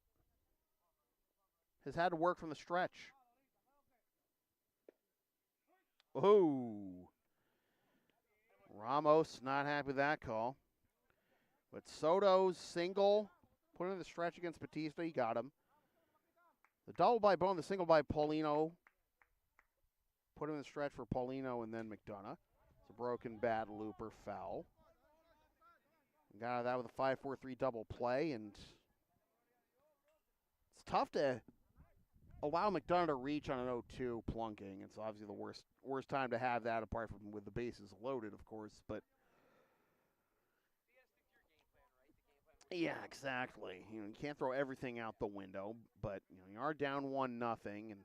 has had to work from the stretch. Oh. Ramos not happy with that call. But Soto's single, put him in the stretch against Batista, he got him. The double by Bone, the single by Paulino, put him in the stretch for Paulino and then McDonough. It's a broken bat looper foul. Got out of that with a 5-4-3 double play, and it's tough to allow McDonough to reach on an 0-2 plunking. It's obviously the worst time to have that, apart from with the bases loaded, of course. But yeah, exactly. You can't throw everything out the window, but you are down 1-0, and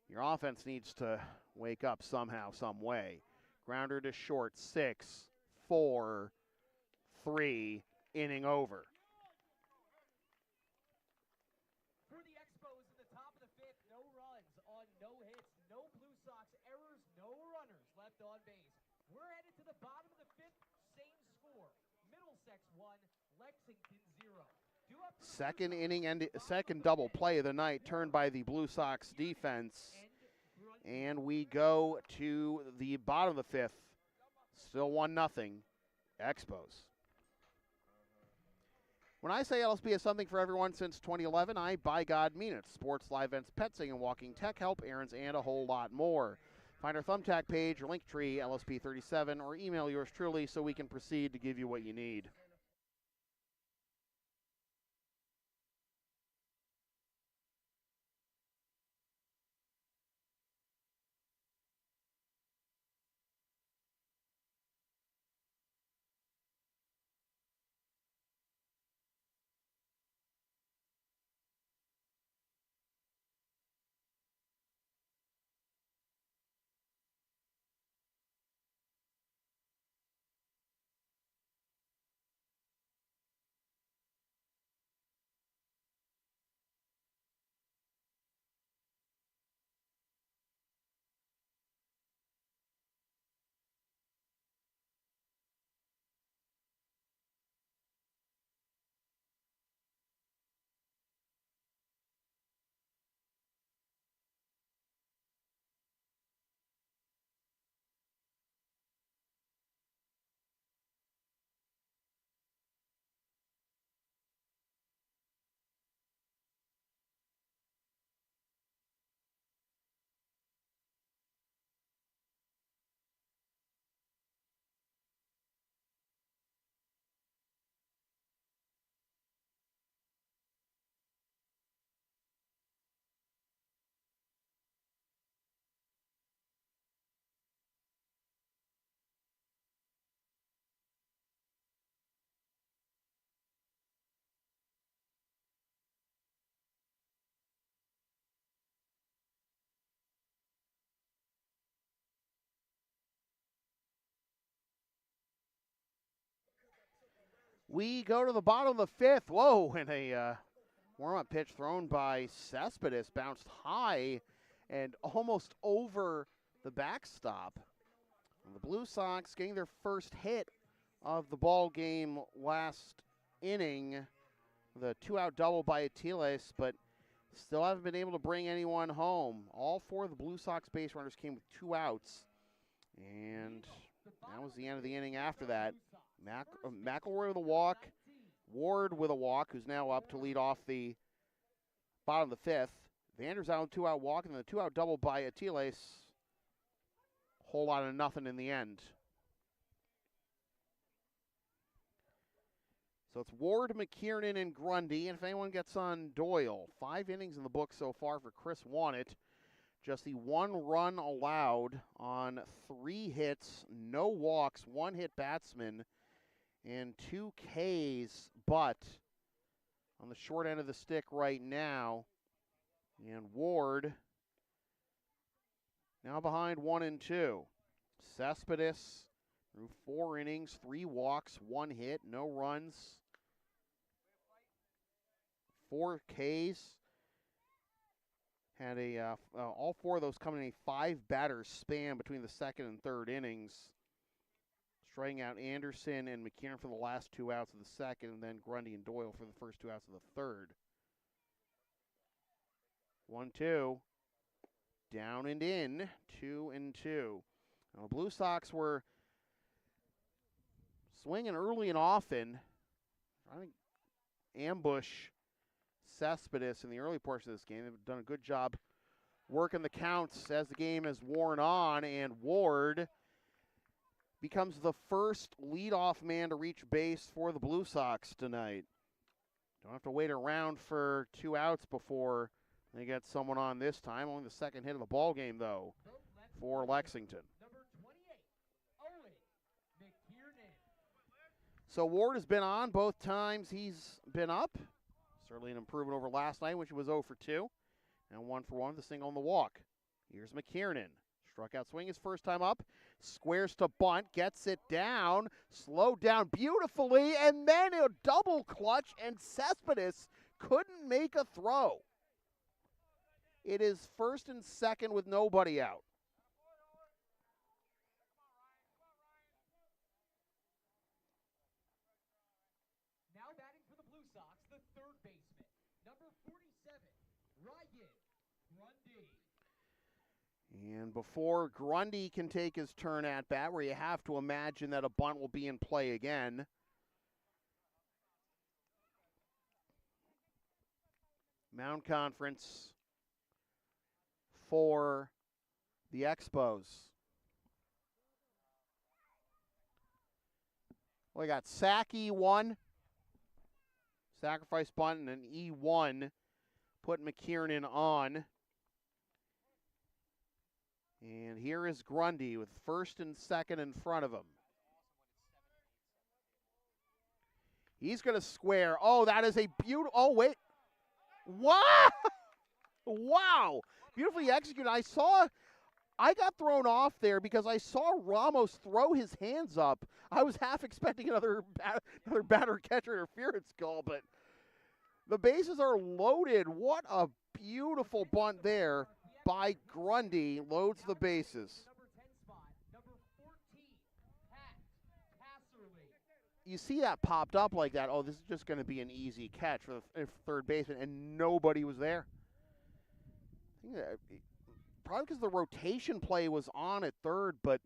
your offense needs to wake up somehow, some way. Grounder to short, 6, 4, 3, inning over.
For the Expos in the top of the fifth, no runs on no hits, no Blue Sox errors, no runners left on base. We're headed to the bottom of the fifth, same score. Middlesex 1, Lexington 0.
Second inning and second double play of the night turned by the Blue Sox defense. And we go to the bottom of the fifth. Still 1-0. Expos. When I say LSP is something for everyone since 2011, I, by God, mean it. Sports, live events, pet singing, walking, tech help, errands, and a whole lot more. Find our Thumbtack page or Linktree, LSP37, or email yours truly so we can proceed to give you what you need. We go to the bottom of the fifth. Whoa, and a warm-up pitch thrown by Cespedes bounced high and almost over the backstop. And the Blue Sox getting their first hit of the ball game last inning. The two-out double by Atiles, but still haven't been able to bring anyone home. All four of the Blue Sox base runners came with 2 outs. And that was the end of the inning after that. McElroy with a walk, Ward with a walk, who's now up to lead off the bottom of the fifth. Vander's out, 2-out walk, and then the 2-out double by Atiles. Whole lot of nothing in the end. So it's Ward, McKiernan, and Grundy, and if anyone gets on Doyle, 5 innings in the book so far for Chris Wannett. Just the 1 run allowed on 3 hits, no walks, 1 hit batsman, and 2 Ks, but on the short end of the stick right now. And Ward now behind 1 and 2. Cespedes through 4 innings, 3 walks, 1 hit, no runs, 4 Ks. Had all 4 of those coming in a 5-batter span between the second and third innings. Striking out Anderson and McKiernan for the last 2 outs of the second, and then Grundy and Doyle for the first 2 outs of the third. 1-2. Down and in, 2 and 2. Now, the Blue Sox were swinging early and often, trying to ambush Cespedes in the early portion of this game. They've done a good job working the counts as the game has worn on, and Ward becomes the first leadoff man to reach base for the Blue Sox tonight. Don't have to wait around for 2 outs before they get someone on this time. Only the second hit of the ball game, though, for Lexington.
Number 28, Owen McKiernan.
So Ward has been on both times he's been up. Certainly an improvement over last night, which was 0 for 2. And 1 for 1 with a single on the walk. Here's McKiernan. Struck out swing his first time up. Squares to bunt. Gets it down. Slowed down beautifully. And then a double clutch. And Cespedes couldn't make a throw. It is first and second with nobody out.
Now batting for the Blue Sox, the third baseman, number 47, Ryan Grundy.
And before Grundy can take his turn at bat, where you have to imagine that a bunt will be in play again, Mound Conference for the Expos. We got sack E1, sacrifice bunt, and an E1. Put McKiernan on. And here is Grundy with first and second in front of him. He's going to square. Oh, that is a beautiful. Oh, wait. Wow. Wow. Beautifully executed. I got thrown off there because I saw Ramos throw his hands up. I was half expecting another batter-catcher interference call, but the bases are loaded. What a beautiful bunt there by Grundy. Loads the bases.
Number 10 spot, number 14, Pat Casserly.
You see that popped up like that. Oh, this is just going to be an easy catch for the third baseman, and nobody was there. I think probably because the rotation play was on at third, but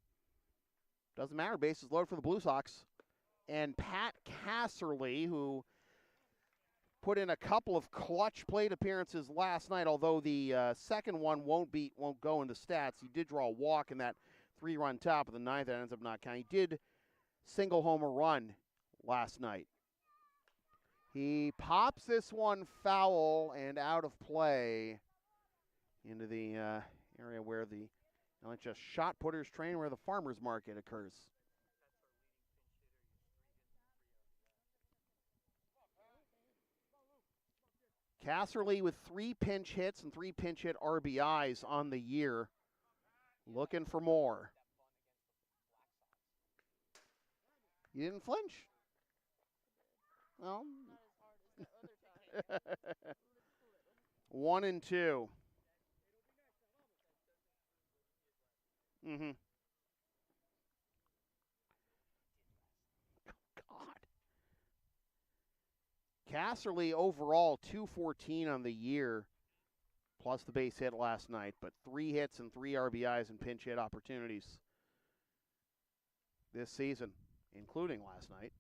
doesn't matter. Bases loaded for the Blue Sox. And Pat Casserly, who put in a couple of clutch plate appearances last night, although the second one won't go into stats. He did draw a walk in that 3-run top of the ninth that ends up not counting. He did single homer run last night. He pops this one foul and out of play into the area where the just shot putters train, where the farmers market occurs. Casserly with 3 pinch hits and 3 pinch hit RBIs on the year. Looking for more. You didn't flinch. Well, 1 and 2. Mm-hmm. God. Casserly overall 214 on the year, plus the base hit last night, but 3 hits and 3 RBIs and pinch hit opportunities this season, including last night.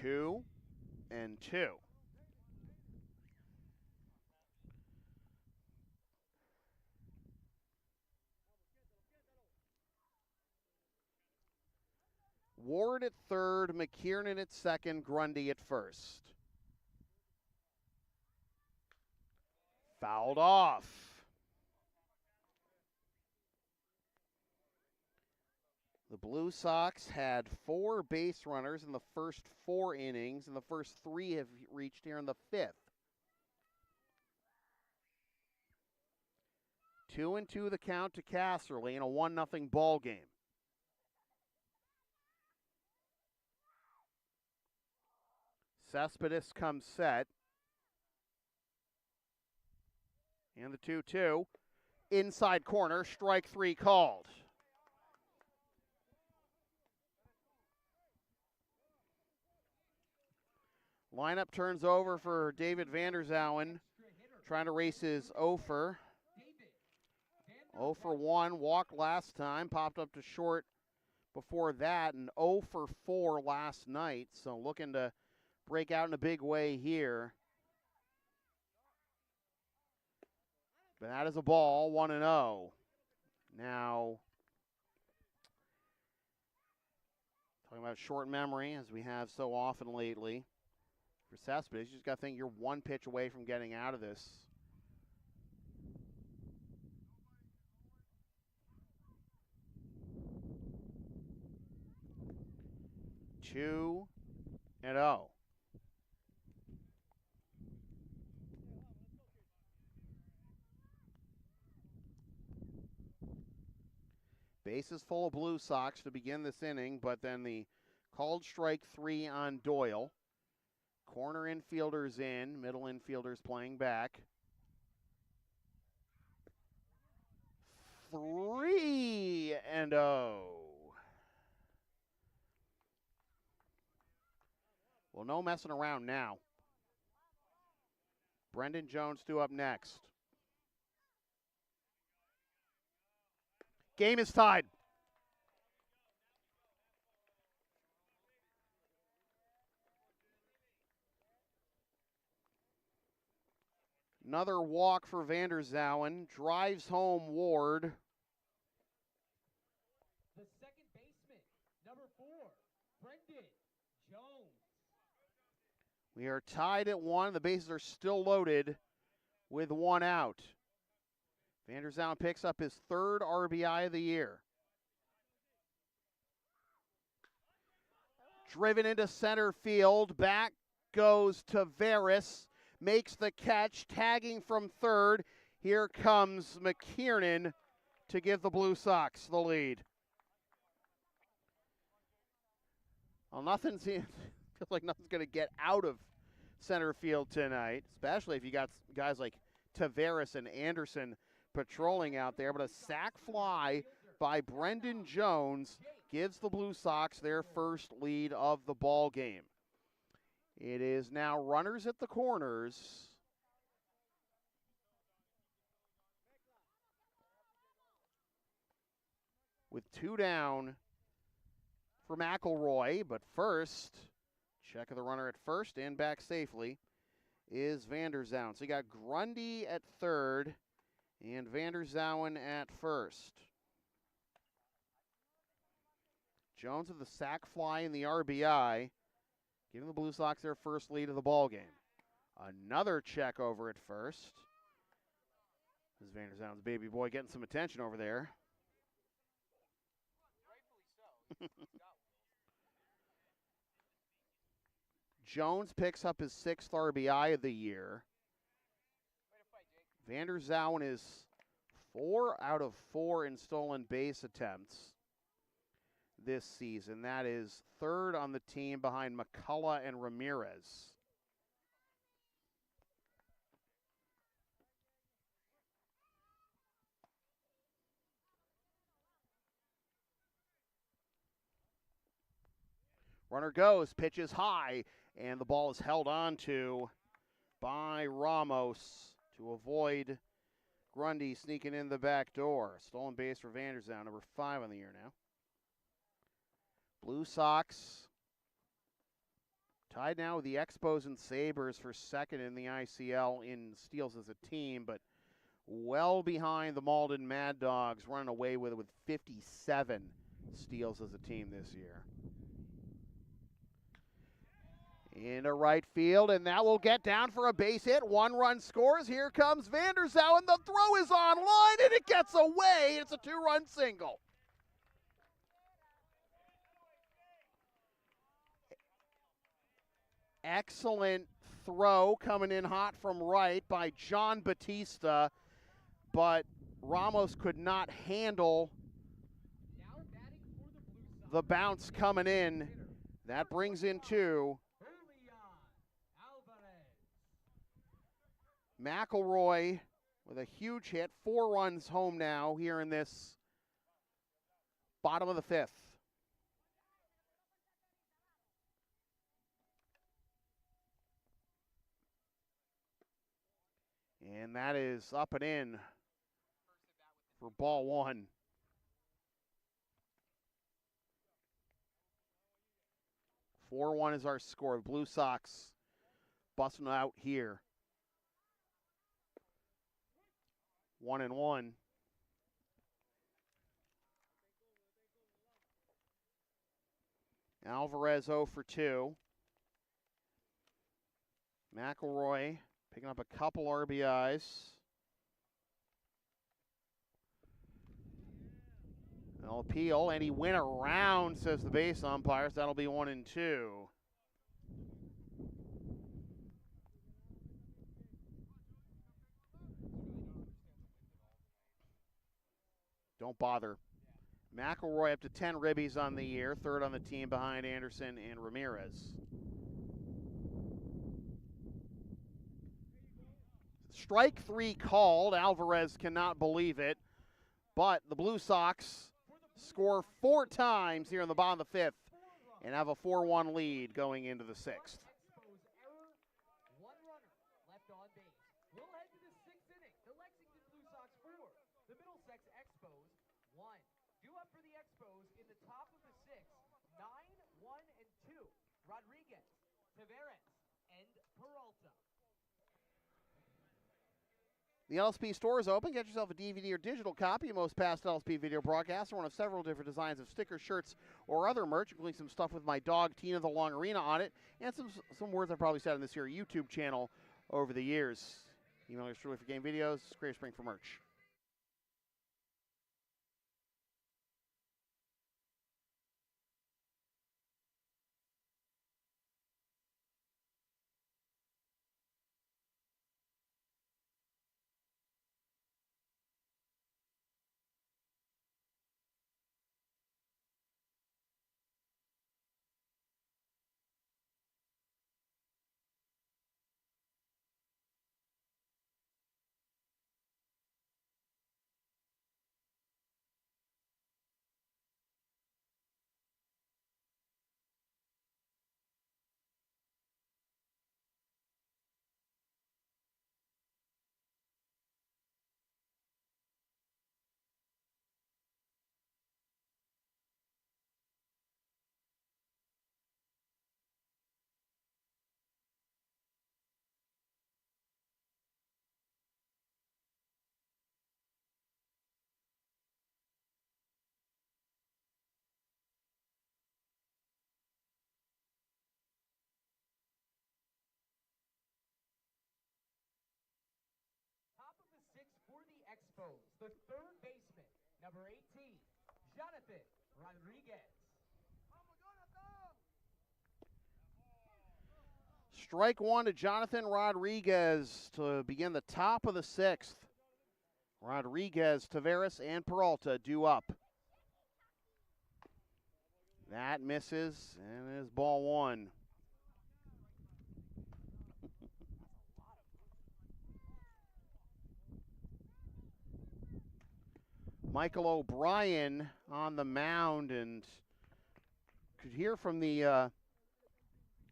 2 and 2. Ward at third, McKiernan at second, Grundy at first. Fouled off. The Blue Sox had 4 base runners in the first 4 innings, and the first 3 have reached here in the 5th. 2-2 the count to Casserly in a 1-0 ball game. Cespedes comes set. And the 2-2. Inside corner, strike 3 called. Lineup turns over for David Vanderzowen, trying to race his 0 for 1, walked last time, popped up to short before that, and 0 for 4 last night, so looking to break out in a big way here. But that is a ball, 1-0. Now, talking about short memory, as we have so often lately, for Cespedes, you just got to think you're 1 pitch away from getting out of this. Two and 0. Bases full of Blue Sox to begin this inning, but then the called strike 3 on Doyle. Corner infielders in, middle infielders playing back. 3-0. Well, no messing around now. Brendan Jones due up next. Game is tied. Another walk for Vanderzowen. Drives home Ward.
The second baseman, number 4, Brendan Jones.
We are tied at 1. The bases are still loaded with 1 out. Vanderzowen picks up his 3rd RBI of the year. Driven into center field. Back goes Tavares. Makes the catch. Tagging from third. Here comes McKiernan to give the Blue Sox the lead. Well, feels like nothing's going to get out of center field tonight, especially if you got guys like Tavares and Anderson patrolling out there. But a sac fly by Brendan Jones gives the Blue Sox their first lead of the ball game. It is now runners at the corners. With 2 down for McElroy, but first, check of the runner at first and back safely is Vanderzowen. So you got Grundy at third and Vanderzowen at first. Jones with the sac fly and the RBI, giving the Blue Sox their first lead of the ball game. Another check over at first. This is Vanderzowen's baby boy getting some attention over there. Jones picks up his 6th RBI of the year. Vanderzowen is 4 out of 4 in stolen base attempts. this season. That is third on the team behind McCullough and Ramirez. Runner goes, pitches high, and the ball is held on to by Ramos to avoid Grundy sneaking in the back door. Stolen base for Vanderzau, number 5 on the year now. Blue Sox tied now with the Expos and Sabres for second in the ICL in steals as a team, but well behind the Malden Mad Dogs, running away with it with 57 steals as a team this year. Into right field, and that will get down for a base hit. 1 run scores. Here comes Vanderzau, and the throw is on line, and it gets away. It's a 2-run single. Excellent throw coming in hot from right by John Batista, but Ramos could not handle the bounce coming in. That brings in 2. McElroy with a huge hit, 4 runs home now here in this bottom of the 5th. And that is up and in for ball 1. "4-1 is our score. The Blue Sox busting out here. 1-1. Alvarez 0 for 2. McElroy picking up a couple RBIs. They'll appeal, and he went around, says the base umpires. That'll be 1-2. Don't bother. McElroy up to 10 ribbies on the year, third on the team behind Anderson and Ramirez. Strike 3 called. Alvarez cannot believe it. But the Blue Sox score 4 times here in the bottom of the 5th and have a 4-1 lead going into the 6th.
Expos error, 1 runner left on base. We'll head to the 6th inning. The Lexington Blue Sox 4, the Middlesex Expos 1. Due up for the Expos in the top of the 6th, 9, 1, and 2. Rodriguez, Taveras, and Peralta.
The LSP store is open. Get yourself a DVD or digital copy of most past LSP video broadcasts, or one of several different designs of stickers, shirts, or other merch, including some stuff with my dog, Tina the Long Arena, on it, and some words I've probably said on this here YouTube channel over the years. Email yours truly for game videos, Creative Spring for merch.
Top of the 6th for the Expos, the 3rd baseman, number 18, Jonathan Rodriguez.
Strike 1 to Jonathan Rodriguez to begin the top of the 6th. Rodriguez, Taveras, and Peralta due up. That misses, and it is ball one. Michael O'Brien on the mound, and could hear from the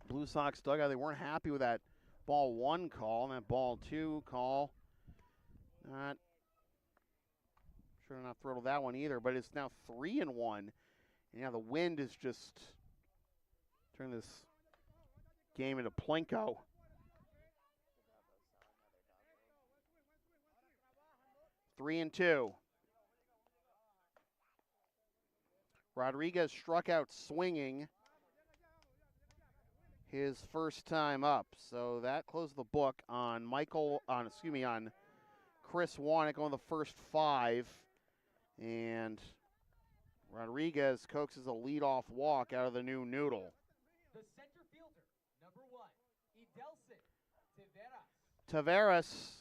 Blue Sox dugout they weren't happy with that ball one call and that ball two call. Not should have not throttled that one either, but it's now 3-1. And yeah, the wind is just turning this game into Plinko. Three and two. Rodriguez struck out swinging his first time up. So that closed the book on on Chris Warnick on the first 5. And Rodriguez coaxes a leadoff walk out of the new noodle.
The center fielder, number 1, Idelson
Taveras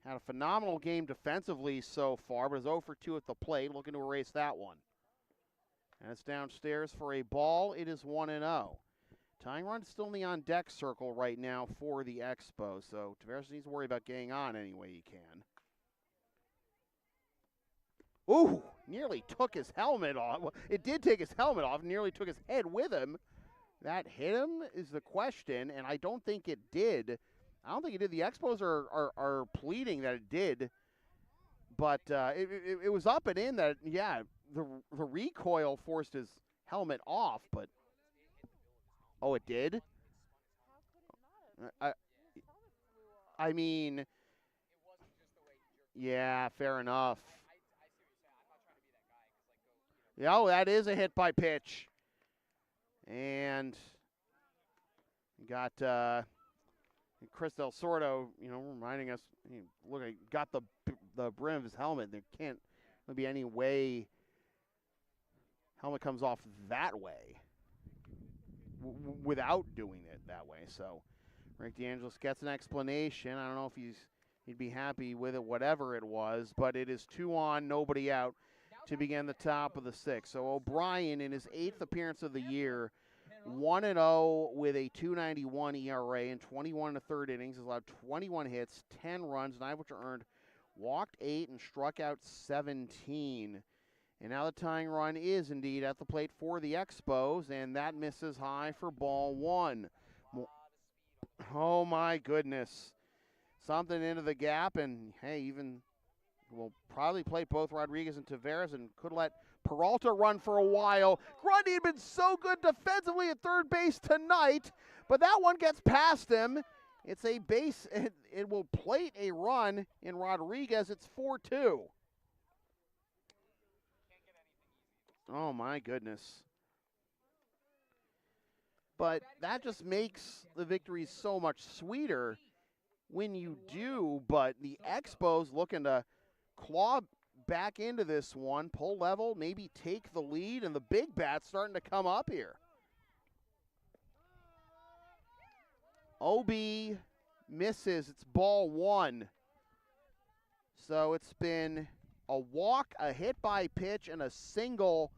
had a phenomenal game defensively so far, but is 0 for 2 at the plate, looking to erase that one. And it's downstairs for a ball. It is 1-0. Tying run still in the on-deck circle right now for the Expos, so Taveras needs to worry about getting on any way he can. Ooh, nearly took his helmet off. Well, it did take his helmet off, nearly took his head with him. That hit him is the question, and I don't think it did. I don't think it did. The Expos are pleading that it did, but it was up and in that, yeah, the recoil forced his helmet off, but oh, it did? I mean, yeah, fair enough. Yeah, oh, that is a hit by pitch. And got Chris Del Sordo, reminding us, look, he got the brim of his helmet. There can't be any way helmet comes off that way without doing it that way. So Rick DeAngelis gets an explanation. I don't know if he'd be happy with it, whatever it was, but it is 2 on, nobody out to begin the top of the 6th. So O'Brien, in his 8th appearance of the year, 1-0 with a 2.91 ERA in 21 1/3 innings, has allowed 21 hits, 10 runs, 9 of which are earned, walked 8 and struck out 17. And now the tying run is indeed at the plate for the Expos, and that misses high for ball one. Oh my goodness. Something into the gap, and hey, even will probably play both Rodriguez and Taveras and could let Peralta run for a while. Grundy had been so good defensively at third base tonight, but that one gets past him. It's a base, it will plate a run in Rodriguez. It's 4-2. Oh my goodness. But that just makes the victories so much sweeter when you do, but the Expos looking to claw back into this one, pull level, maybe take the lead, and the big bat's starting to come up here. OB misses. It's ball one. So it's been a walk, a hit by pitch, and a single.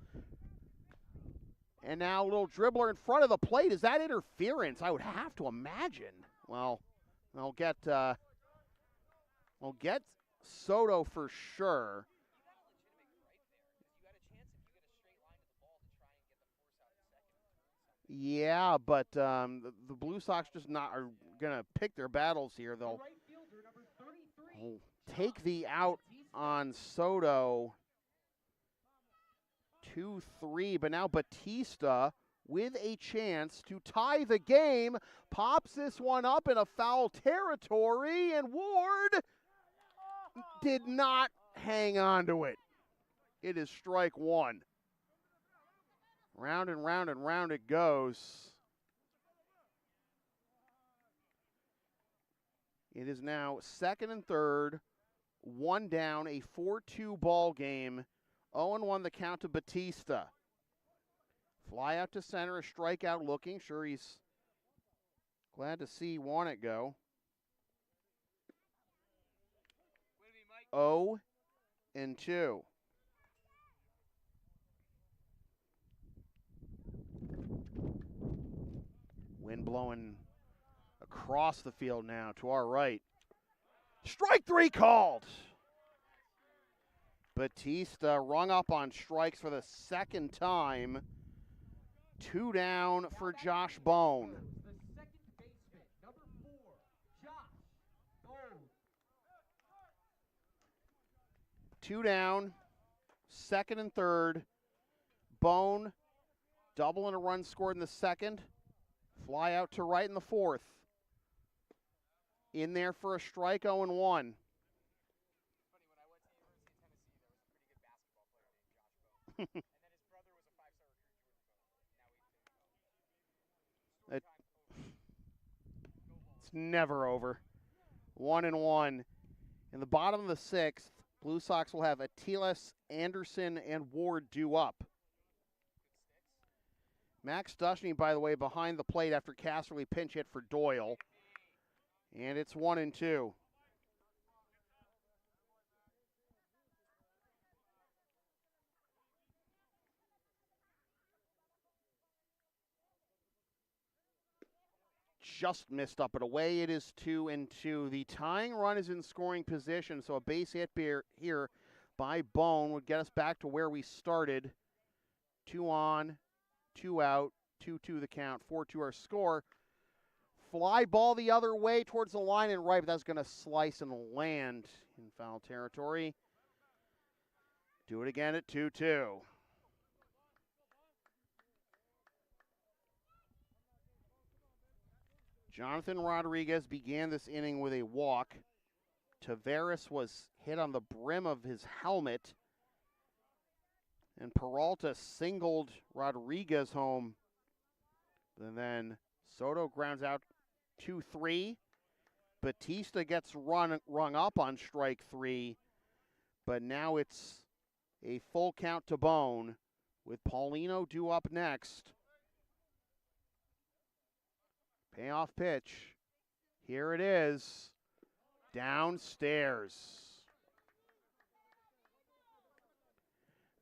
And now a little dribbler in front of the plate. Is that interference? I would have to imagine. Well, I'll get Soto for sure. Yeah, but the Blue Sox just are going to pick their battles here. They'll take the out on Soto. 2-3, but now Batista with a chance to tie the game, pops this one up in a foul territory, and Ward did not hang on to it. It is strike one. Round and round and round it goes. It is now second and third, one down, a 4-2 ball game. 0-1 the count to Batista. Fly out to center, a strikeout looking. Sure, he's glad to see Warnick go. 0-2. Wind blowing across the field now to our right. Strike 3 called. Batista rung up on strikes for the second time. 2 down for Josh Bone.
The second baseman, number 4, Josh Bone.
2 down, second and third. Bone, double and a run scored in the second. Fly out to right in the fourth. In there for a strike, 0-1.
Funny, when I went to University of Tennessee, there was a pretty good basketball player named Josh Bone. And then his brother was a 5-star recruit, Jordan Bone. Now
It-
he's over.
It's never over. 1-1. In the bottom of the sixth, Blue Sox will have Atiles, Anderson, and Ward due up. Max Dushny, by the way, behind the plate after Casterly pinch hit for Doyle. And it's 1-2. Just missed up, but away it is 2-2. The tying run is in scoring position, so a base hit here by Bone would get us back to where we started. 2 on, 2 out, 2-2 the count, 4-2 our score. Fly ball the other way towards the line and right, but that's going to slice and land in foul territory. Do it again at 2-2. Jonathan Rodriguez began this inning with a walk. Taveras was hit on the brim of his helmet. And Peralta singled Rodriguez home. And then Soto grounds out 2-3. Batista gets rung up on strike 3. But now it's a full count to Bone with Paulino due up next. Payoff pitch. Here it is. Downstairs.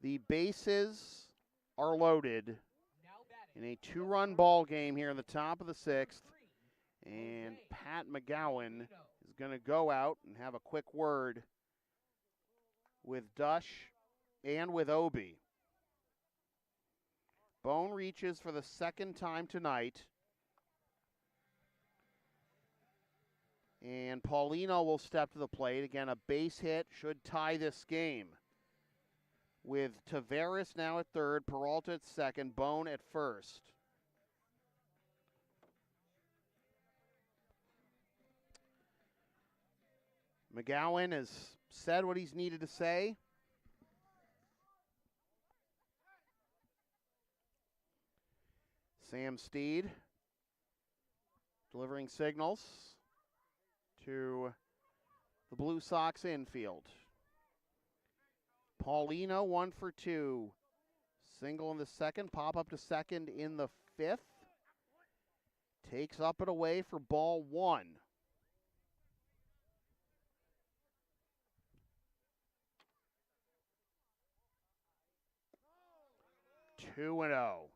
The bases are loaded in a 2-run ball game here in the top of the sixth. And Pat McGowan is going to go out and have a quick word with Dush and with Obi. Bone reaches for the second time tonight. And Paulino will step to the plate. Again, a base hit should tie this game. With Taveras now at third, Peralta at second, Bone at first. McGowan has said what he's needed to say. Sam Steed delivering signals to the Blue Sox infield. Paulino 1 for 2. Single in the second, pop up to second in the fifth. Takes up and away for ball 1. Two and 0.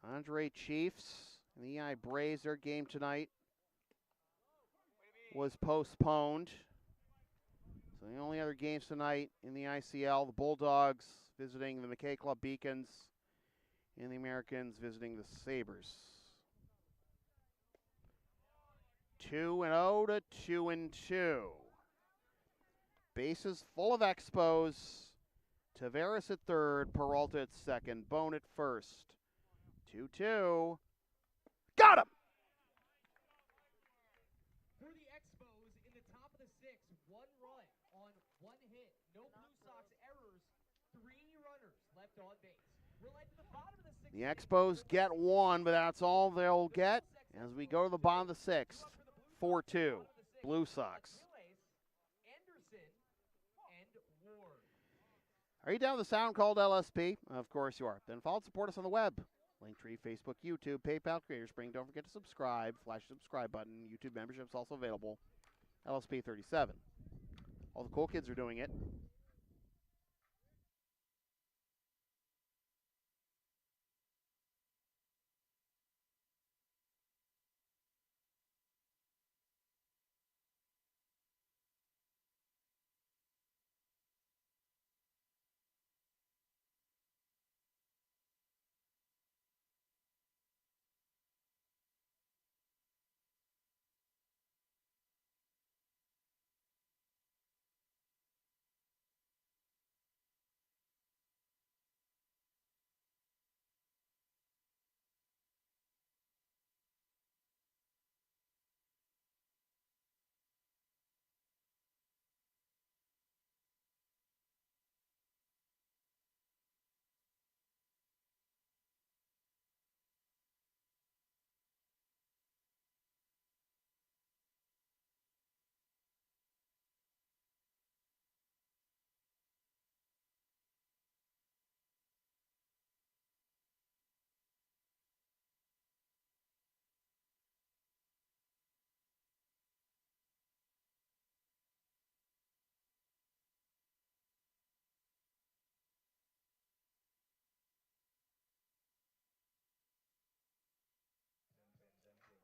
Andre Chiefs and the EI Braves, their game tonight was postponed. So the only other games tonight in the ICL, the Bulldogs visiting the McKay Club Beacons and the Americans visiting the Sabres. 2-0 to 2-2. Bases full of Expos. Taveras at third, Peralta at second, Bone at first. 2-2. Got him!
For the Expos in the top of the sixth, 1 run on 1 hit. No Blue Sox errors, 3 runners left on base. We're led to the bottom of the sixth.
The Expos get 1, but that's all they'll get as we go to the bottom of the sixth. 4-2, Blue Sox.
Anderson and Ward.
Are you down with the sound called LSP? Of course you are. Then follow and support us on the web. Linktree, Facebook, YouTube, PayPal, Creator Spring. Don't forget to subscribe. Flash the subscribe button. YouTube membership's also available. LSP 37. All the cool kids are doing it.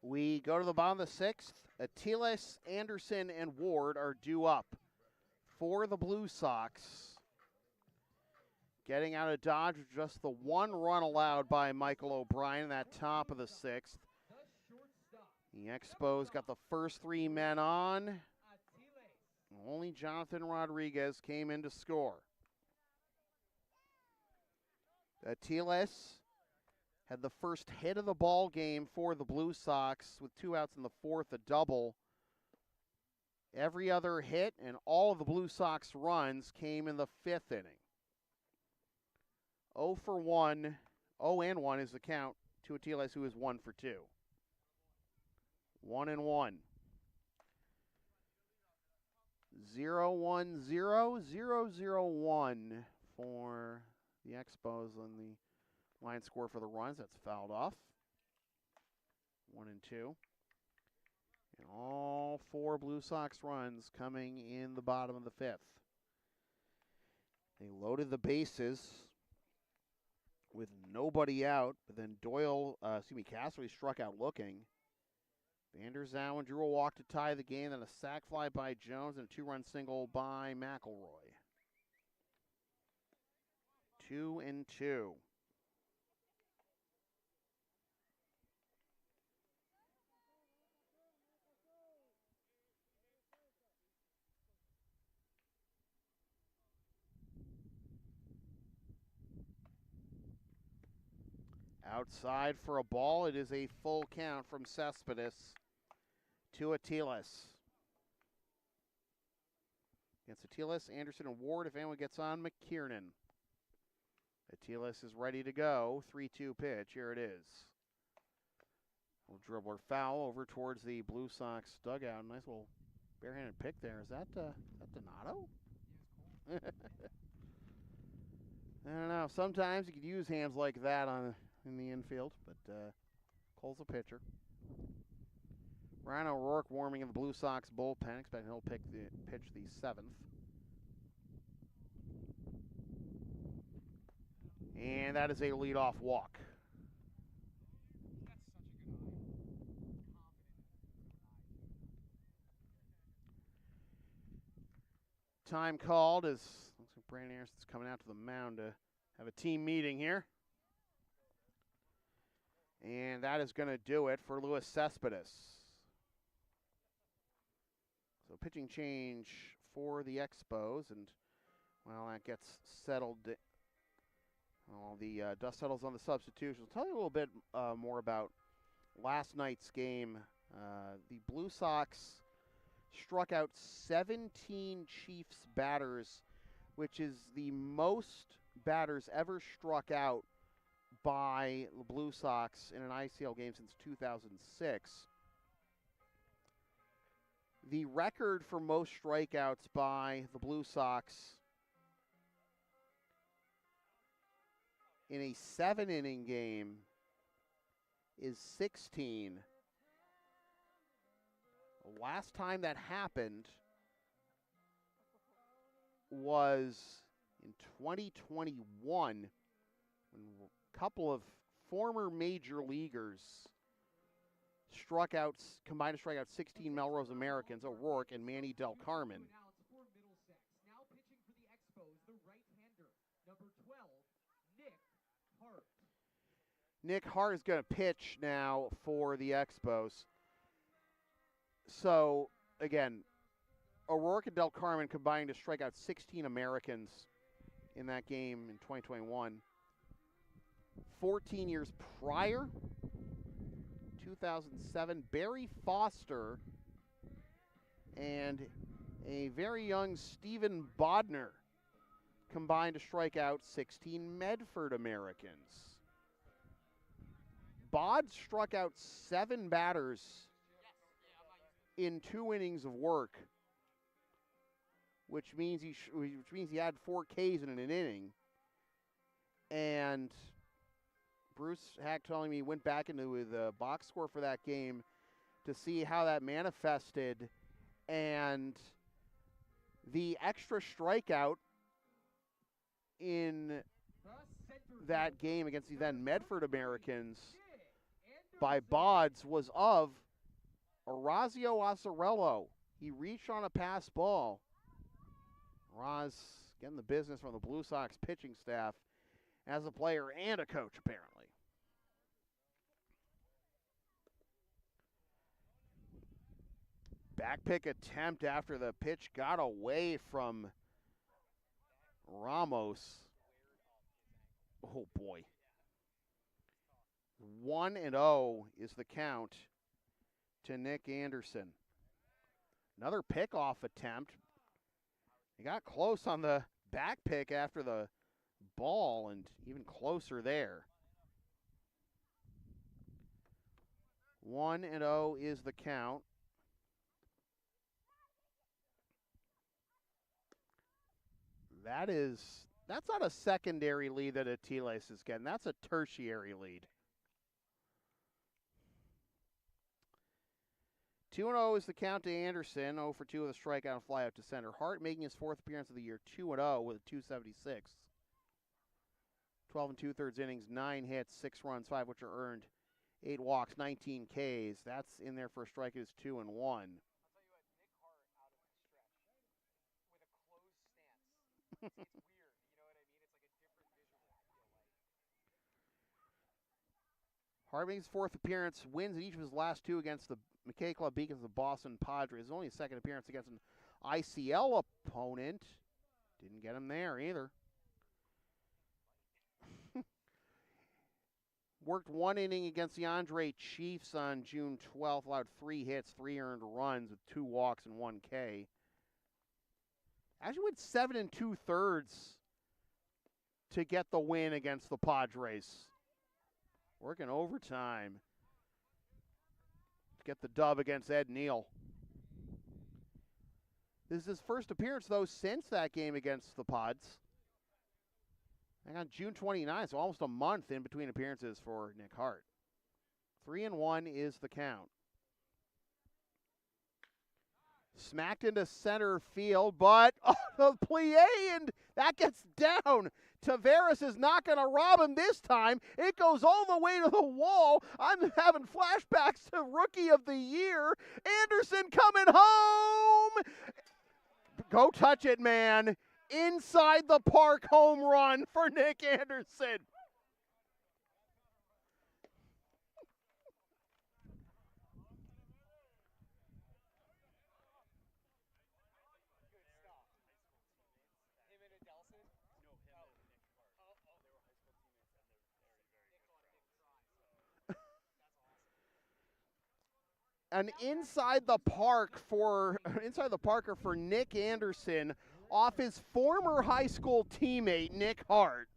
We go to the bottom of the sixth. Atiles, Anderson, and Ward are due up for the Blue Sox. Getting out of Dodge with just the one run allowed by Michael O'Brien in that top of the sixth. The Expos got the first three men on. Only Jonathan Rodriguez came in to score. Atiles had the first hit of the ball game for the Blue Sox with 2 outs in the fourth, a double. Every other hit and all of the Blue Sox runs came in the fifth inning. 0 for 1, 0 and 1 is the count to Atiles, who is 1 for 2. 1 and 1. 0-1-0, 0-0-1 for the Expos on the line score for the runs. That's fouled off. 1 and 2. And all 4 Blue Sox runs coming in the bottom of the fifth. They loaded the bases with nobody out, but then Casserly struck out looking. Vander Zowen drew a walk to tie the game, then a sac fly by Jones and a 2-run single by McElroy. 2 and 2. Outside for a ball. It is a full count from Cespedes to Atiles. Against Atiles, Anderson, and Ward. If anyone gets on, McKiernan. Atiles is ready to go. 3-2 pitch. Here it is. Little dribbler foul over towards the Blue Sox dugout. Nice little barehanded pick there. Is that Donato? I don't know. Sometimes you could use hands like that in the infield, but Cole's a pitcher. Ryan O'Rourke warming in the Blue Sox bullpen. Expecting he'll pitch the 7th. And that is a leadoff walk. Time called as looks like Brandon Anderson's coming out to the mound to have a team meeting here. And that is going to do it for Luis Cespedes. So pitching change for the Expos, and well, that gets settled. The dust settles on the substitutions. I'll tell you a little bit more about last night's game. The Blue Sox struck out 17 Chiefs batters, which is the most batters ever struck out by the Blue Sox in an ICL game since 2006. The record for most strikeouts by the Blue Sox in a 7-inning game is 16. The last time that happened was in 2021 when a couple of former major leaguers combined to strike out 16 Melrose Americans, O'Rourke and Manny Del Carmen.
Now pitching for the Expos, the right-hander, number 12, Nick Hart.
Nick Hart is going to pitch now for the Expos. So, again, O'Rourke and Del Carmen combined to strike out 16 Americans in that game in 2021. 14 years prior, 2007, Barry Foster and a very young Stephen Bodner combined to strike out 16 Medford Americans. Bod struck out 7 batters in 2 innings of work, which means he had 4 Ks in an inning. And Bruce Hack telling me he went back into the box score for that game to see how that manifested, and the extra strikeout in that game against the then Medford Americans by Bods was of Orazio Azzarello. He reached on a pass ball. Raz getting the business from the Blue Sox pitching staff as a player and a coach, apparently. Back pick attempt after the pitch got away from Ramos. Oh, boy. 1-0 is the count to Nick Anderson. Another pickoff attempt. He got close on the back pick after the ball and even closer there. 1-0 is the count. That's not a secondary lead that Atiles is getting. That's a tertiary lead. 2-0 is the count to Anderson. 0 for 2 with a strikeout and flyout to center. Hart making his 4th appearance of the year. 2-0 with a 2.76. 12 2/3 innings, 9 hits, 6 runs, 5 which are earned, 8 walks, 19 Ks. That's in there for a strike. It is 2-1.
I'll tell you what, Nick Hart out of the stretch with a closed stance. It's weird, you know what I mean? It's like a different visual, I feel like.
Hart makes his 4th appearance, wins in each of his last 2 against the McKay Club Beacons of Boston Padres. His only 2nd appearance against an ICL opponent. Didn't get him there either. Worked 1 inning against the Andre Chiefs on June 12th, allowed 3 hits, 3 earned runs with 2 walks and 1 K. Actually went 7 2/3 to get the win against the Padres. Working overtime to get the dub against Ed Neal. This is his 1st appearance, though, since that game against the Pods. And on June 29th, so almost a month in between appearances for Nick Hart. 3-1 is the count. Smacked into center field, but the plie, and that gets down. Taveras is not going to rob him this time. It goes all the way to the wall. I'm having flashbacks to Rookie of the Year. Anderson coming home. Go touch it, man. Inside the park home run for Nick Anderson.
Good stuff. Him and Adelson? No, him and Nick Hart. They were high school teammates, and they're very, very good friends.
An inside the parker for Nick Anderson off his former high school teammate Nick Hart.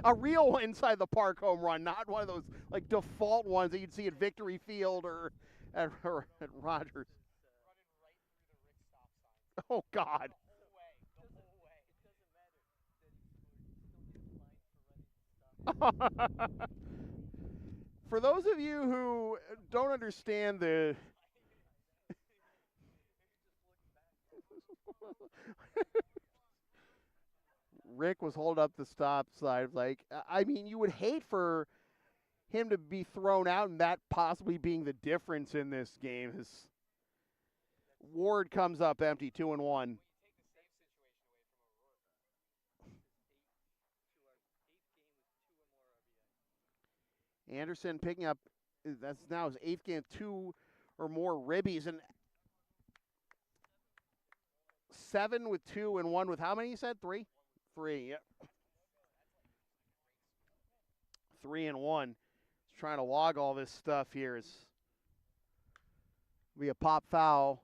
a real inside the park home run, not one of those like default ones that you'd see at Victory Field or at Rogers.
Running right through the Rick stop sign.
Oh God.
The whole way.
For those of you who don't understand the Rick was holding up the stop sign. Like, I mean, you would hate for him to be thrown out and that possibly being the difference in this game. His Ward comes up empty, 2-1.
We take the save situation away from O'Rourke.
Anderson picking up, that's now his 8th game, 2 or more ribbies, and 7 with 2 and 1 with how many you said? 3? 3, yep. 3-1. He's trying to log all this stuff here. It's be a pop foul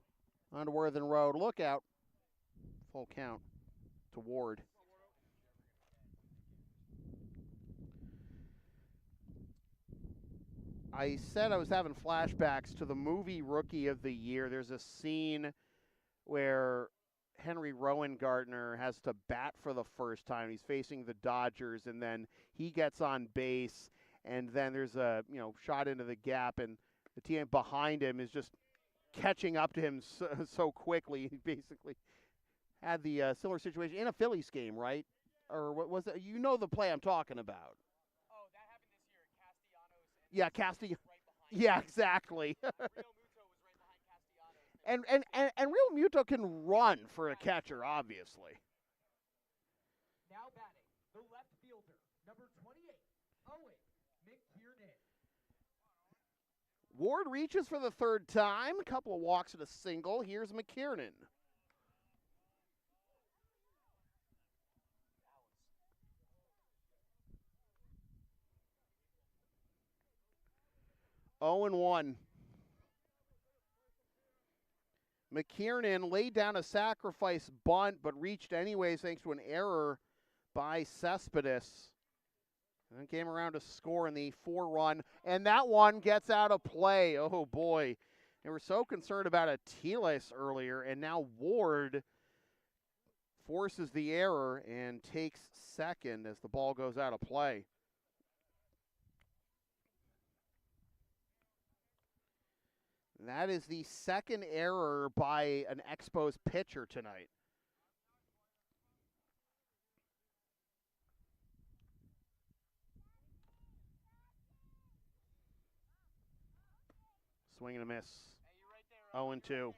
onto Worthen Road. Look out. Full count to Ward. I said I was having flashbacks to the movie Rookie of the Year. There's a scene where Henry Rowan-Gardner has to bat for the first time. He's facing the Dodgers, and then he gets on base, and then there's a shot into the gap, and the team behind him is just catching up to him so quickly. He basically had the similar situation in a Phillies game, right? Or what was it? You know the play I'm talking about.
Oh,
Yeah, Casti.
right behind.
Yeah, exactly.
Real Muto was right behind Castellanos.
and Real Muto can run for a catcher, obviously.
Now batting, the left fielder, number 28, Owen McKiernan.
Ward reaches for the third time. A couple of walks and a single. Here's McKiernan. Oh and 1. McKiernan laid down a sacrifice bunt, but reached anyways thanks to an error by Cespedes. And then came around to score in the 4-run, and that one gets out of play. Oh boy. They were so concerned about Atiles earlier, and now Ward forces the error and takes second as the ball goes out of play. That is the second error by an Expos pitcher tonight. Swing and a miss.
Hey, you're right there.
0 and 2.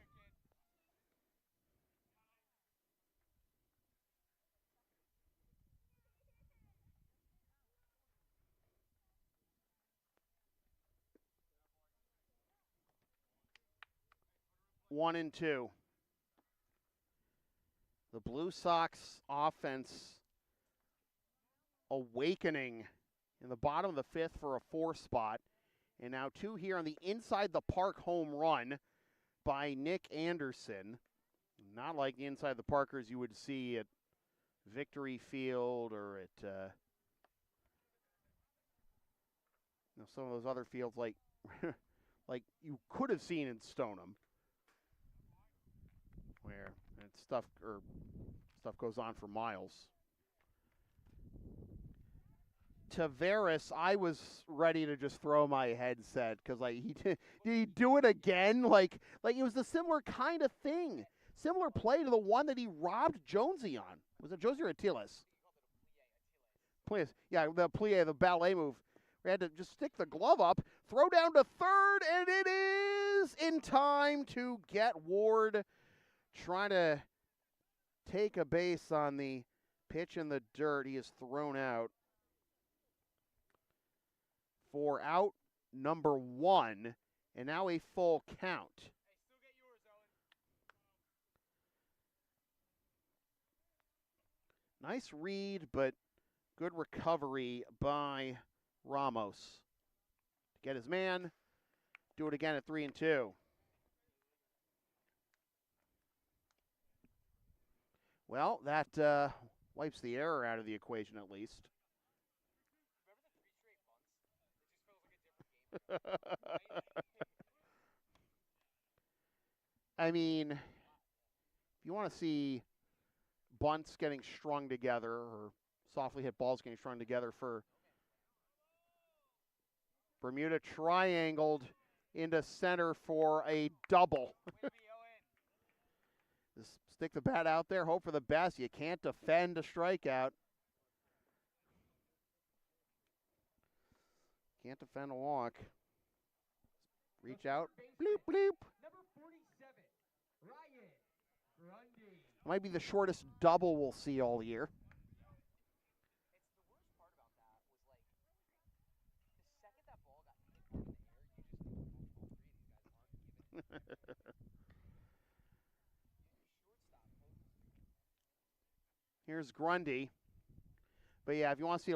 One and 2. The Blue Sox offense awakening in the bottom of the fifth for a 4 spot. And now 2 here on the inside the park home run by Nick Anderson. Not like the inside the parkers you would see at Victory Field or at some of those other fields like like you could have seen in Stoneham, where stuff goes on for miles. Tavares, I was ready to just throw my headset because did he do it again? Like it was a similar kind of thing, similar play to the one that he robbed Jonesy on. Was it Jonesy or Atiles? Please, yeah, the plie, the ballet move. We had to just stick the glove up, throw down to third, and it is in time to get Ward trying to take a base on the pitch in the dirt. He is thrown out for out number 1, and now a full count.
Hey, still get yours, Owen.
Nice read, but good recovery by Ramos to get his man. Do it again at 3 and 2. Well, that wipes the error out of the equation at least.
Remember the 3 straight bunts? It just feels like a different game.
I mean, if you want to see bunts getting strung together or softly hit balls getting strung together for Bermuda, triangled into center for a double. Just stick the bat out there, hope for the best. You can't defend a strikeout. Can't defend a walk. Reach out. Bloop, bloop.
Number 47, Ryan Grundy.
Might be the shortest double we'll see all year.
It's the worst part about that was the second that ball got hit in the air, you just knew all 3 of these guys aren't giving it.
Here's Grundy. But yeah, if you want to see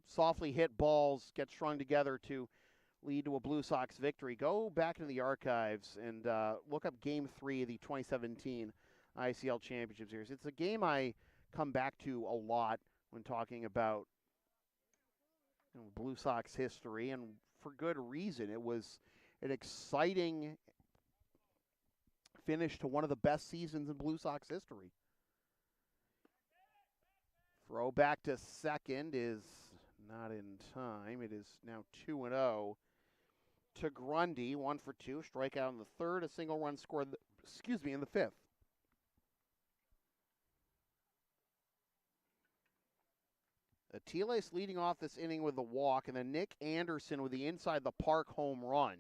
softly hit balls get strung together to lead to a Blue Sox victory, go back into the archives and look up Game 3 of the 2017 ICL Championship Series. It's a game I come back to a lot when talking about Blue Sox history, and for good reason. It was an exciting finish to one of the best seasons in Blue Sox history. Throw back to second is not in time. It is now 2-0 to Grundy. 1 for 2. Strikeout in the third. A single run scored, in the fifth. Atiles leading off this inning with the walk, and then Nick Anderson with the inside the park home run.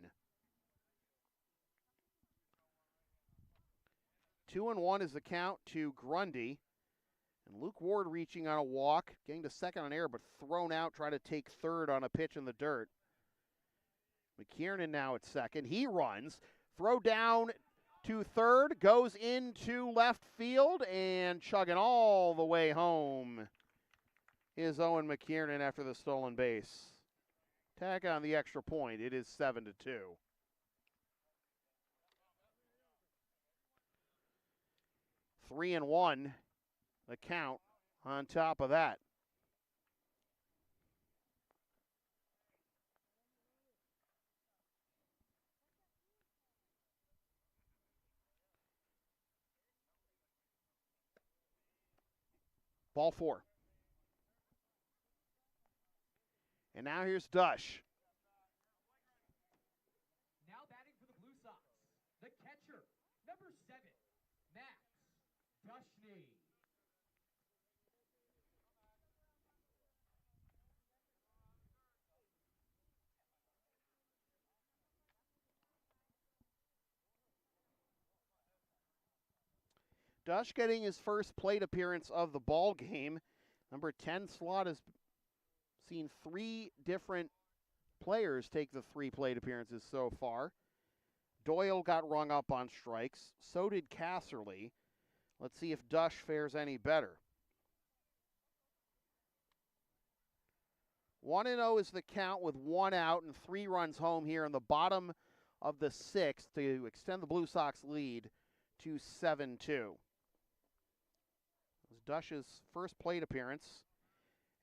2-1 is the count to Grundy. And Luke Ward reaching on a walk, getting to second on air, but thrown out, trying to take third on a pitch in the dirt. McKiernan now at second. He runs. Throw down to third, goes into left field, and chugging all the way home is Owen McKiernan after the stolen base. Tack on the extra point. It is 7-2. 3-1, the count on top of that. Ball 4. And now here's Dush.
Now batting for the Blue Sox, the catcher, number 7, Max Dushney.
Dush getting his first plate appearance of the ball game. Number 10 slot has seen 3 different players take the 3 plate appearances so far. Doyle got rung up on strikes. So did Casserly. Let's see if Dush fares any better. 1-0 is the count with 1 out and 3 runs home here in the bottom of the 6th to extend the Blue Sox lead to 7-2. It was Dush's first plate appearance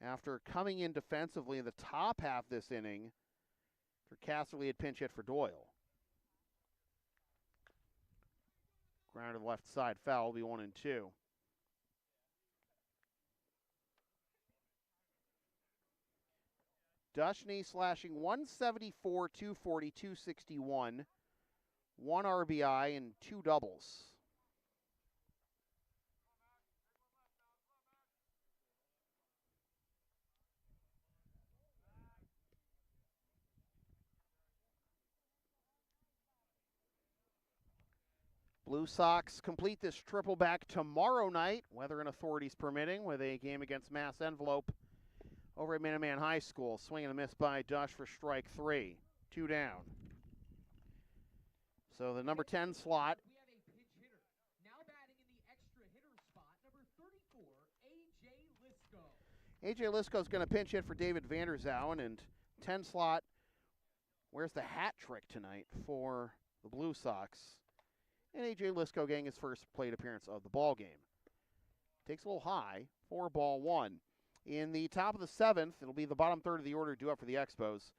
after coming in defensively in the top half this inning after Casserly had pinch hit for Doyle. Ground to the left side, foul, will be 1-2. Dushney slashing 174, 240, 261, 1 RBI and 2 doubles. Blue Sox complete this triple back tomorrow night, weather and authorities permitting, with a game against Mass Envelope over at Minuteman High School. Swing and a miss by Dush for strike 3. 2 down. So the number 10 slot.
We have a pinch hitter. Now batting in the extra hitter spot, number 34, A.J. Lisco.
A.J. Lisco's going to pinch hit for David Vanderzouen, and 10 slot, where's the hat trick tonight for the Blue Sox? And A.J. Lisco getting his first plate appearance of the ball game. Takes a little high, 4-1. In the top of the 7th, it'll be the bottom third of the order due up for the Expos.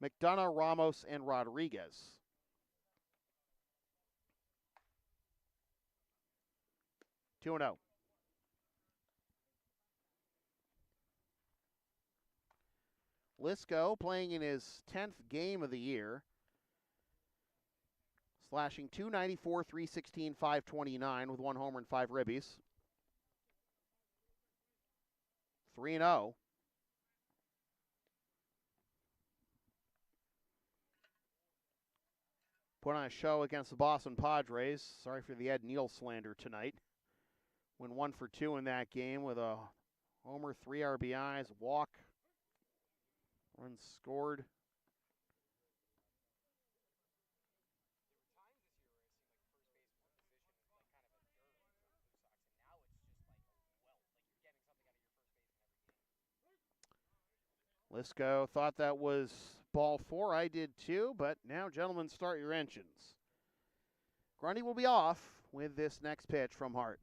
McDonough, Ramos, and Rodriguez. Two and 0. Lisco playing in his 10th game of the year. Slashing 294, 316, 529 with 1 homer and 5 ribbies. 3-0. Put on a show against the Boston Padres. Sorry for the Ed Neal slander tonight. Went 1 for 2 in that game with a homer, 3 RBIs, walk, runs scored. Lisco thought that was ball 4. I did too, but now, gentlemen, start your engines. Grundy will be off with this next pitch from Hart.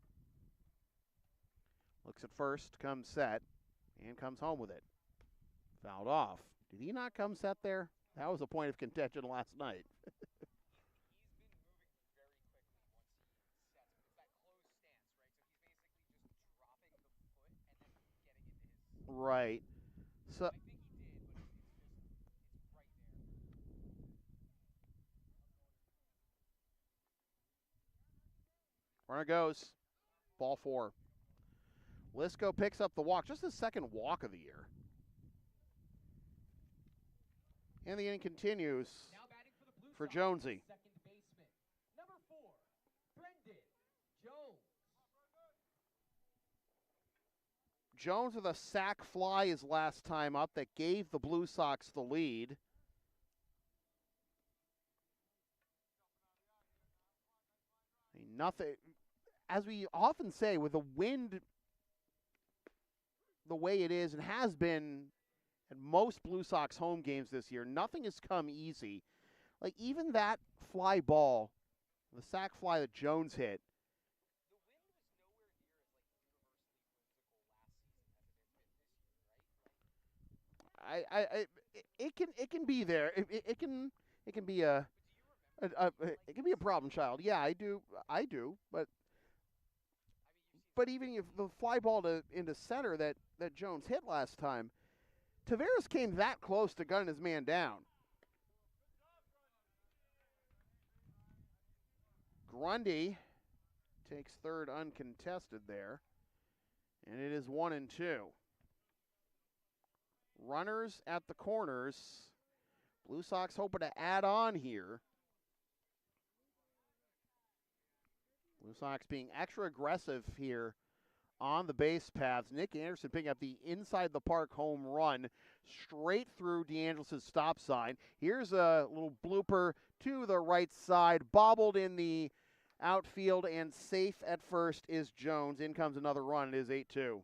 Looks at first, comes set, and comes home with it. Fouled off. Did he not come set there? That was a point of contention last night. Right. So runner goes. Ball 4. Lisco picks up the walk, just his second walk of the year. And the inning continues
Now batting for the Blue
for
Sox,
Jonesy.
second baseman, number 4, Brendan Jones.
Jones with a sac fly his last time up that gave the Blue Sox the lead. Nothing, as we often say, with the wind the way it is and has been at most Blue Sox home games this year, nothing has come easy. Like even that fly ball, the sac fly that Jones hit, it can be there. It can be it can be a problem child. Yeah, I do, but even if the fly ball into center that Jones hit last time, Taveras came that close to gunning his man down. Grundy takes third uncontested there, and it is 1-2. Runners at the corners. Blue Sox hoping to add on here. Blue Sox being extra aggressive here on the base paths. Nick Anderson picking up the inside the park home run straight through DeAngelis' stop sign. Here's a little blooper to the right side, bobbled in the outfield, and safe at first is Jones. In comes another run. It is 8-2.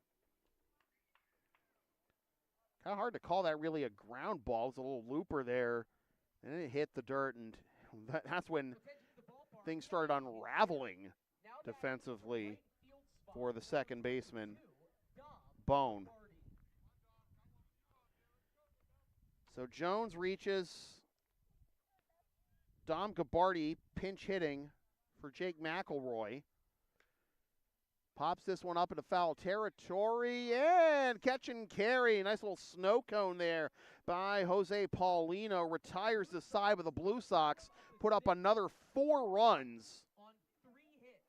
Kind of hard to call that really a ground ball. It's a little looper there, and it hit the dirt, and that's when things started unraveling defensively for the second baseman, Bone. So Jones reaches. Dom Gabarty pinch hitting for Jake McElroy. Pops this one up into foul territory, and catch and carry. Nice little snow cone there by Jose Paulino. Retires the side, but the Blue Sox put up another 4 runs.
On 3 hits,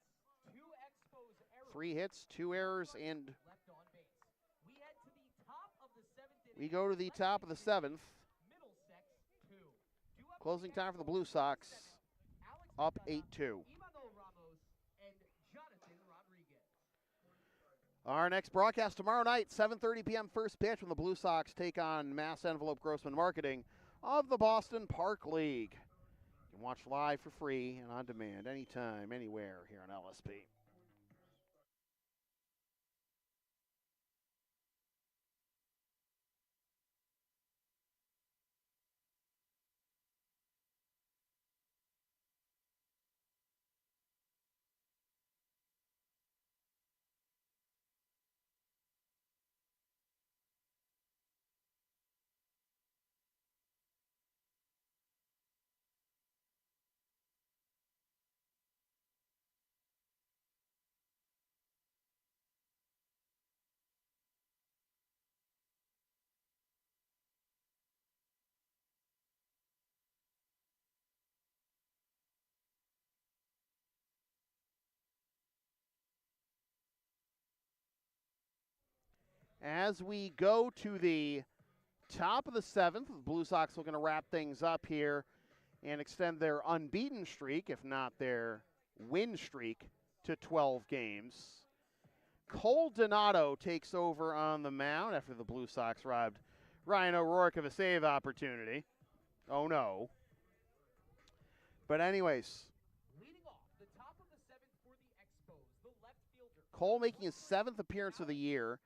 2 Expos errors.
3 hits, 2 errors, and
Left on base. We head to the top of the 7th inning.
we go to the top of the 7th.
Middlesex 2.
Closing time for the Blue Sox. Up 8-2. Our next broadcast tomorrow night, 7:30 p.m. first pitch when the Blue Sox take on Mass Envelope Grossman Marketing of the Boston Park League. You can watch live for free and on demand anytime, anywhere here on LSP. As we go to the top of the 7th, the Blue Sox looking to wrap things up here and extend their unbeaten streak, if not their win streak, to 12 games. Cole Donato takes over on the mound after the Blue Sox robbed Ryan O'Rourke of a save opportunity. Oh, no. But anyways,
Leading off the top of the 7th for the Expos, the left fielder.
Cole making his 7th appearance of the year.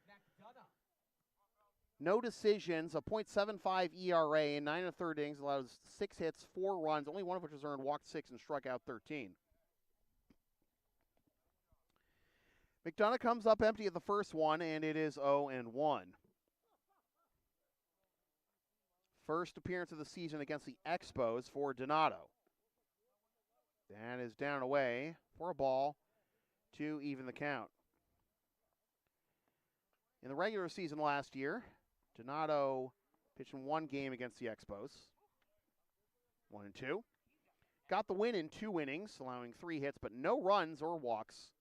No decisions, a .75 ERA in 9 1/3 innings, allows 6 hits, 4 runs, only one of which was earned, walked 6 and struck out 13. McDonough comes up empty at the first one, and it is 0-1. First appearance of the season against the Expos for Donato. That is down and away for a ball to even the count. In the regular season last year, Donato pitched in 1 game against the Expos. 1-2. Got the win in 2 innings, allowing 3 hits, but no runs or walks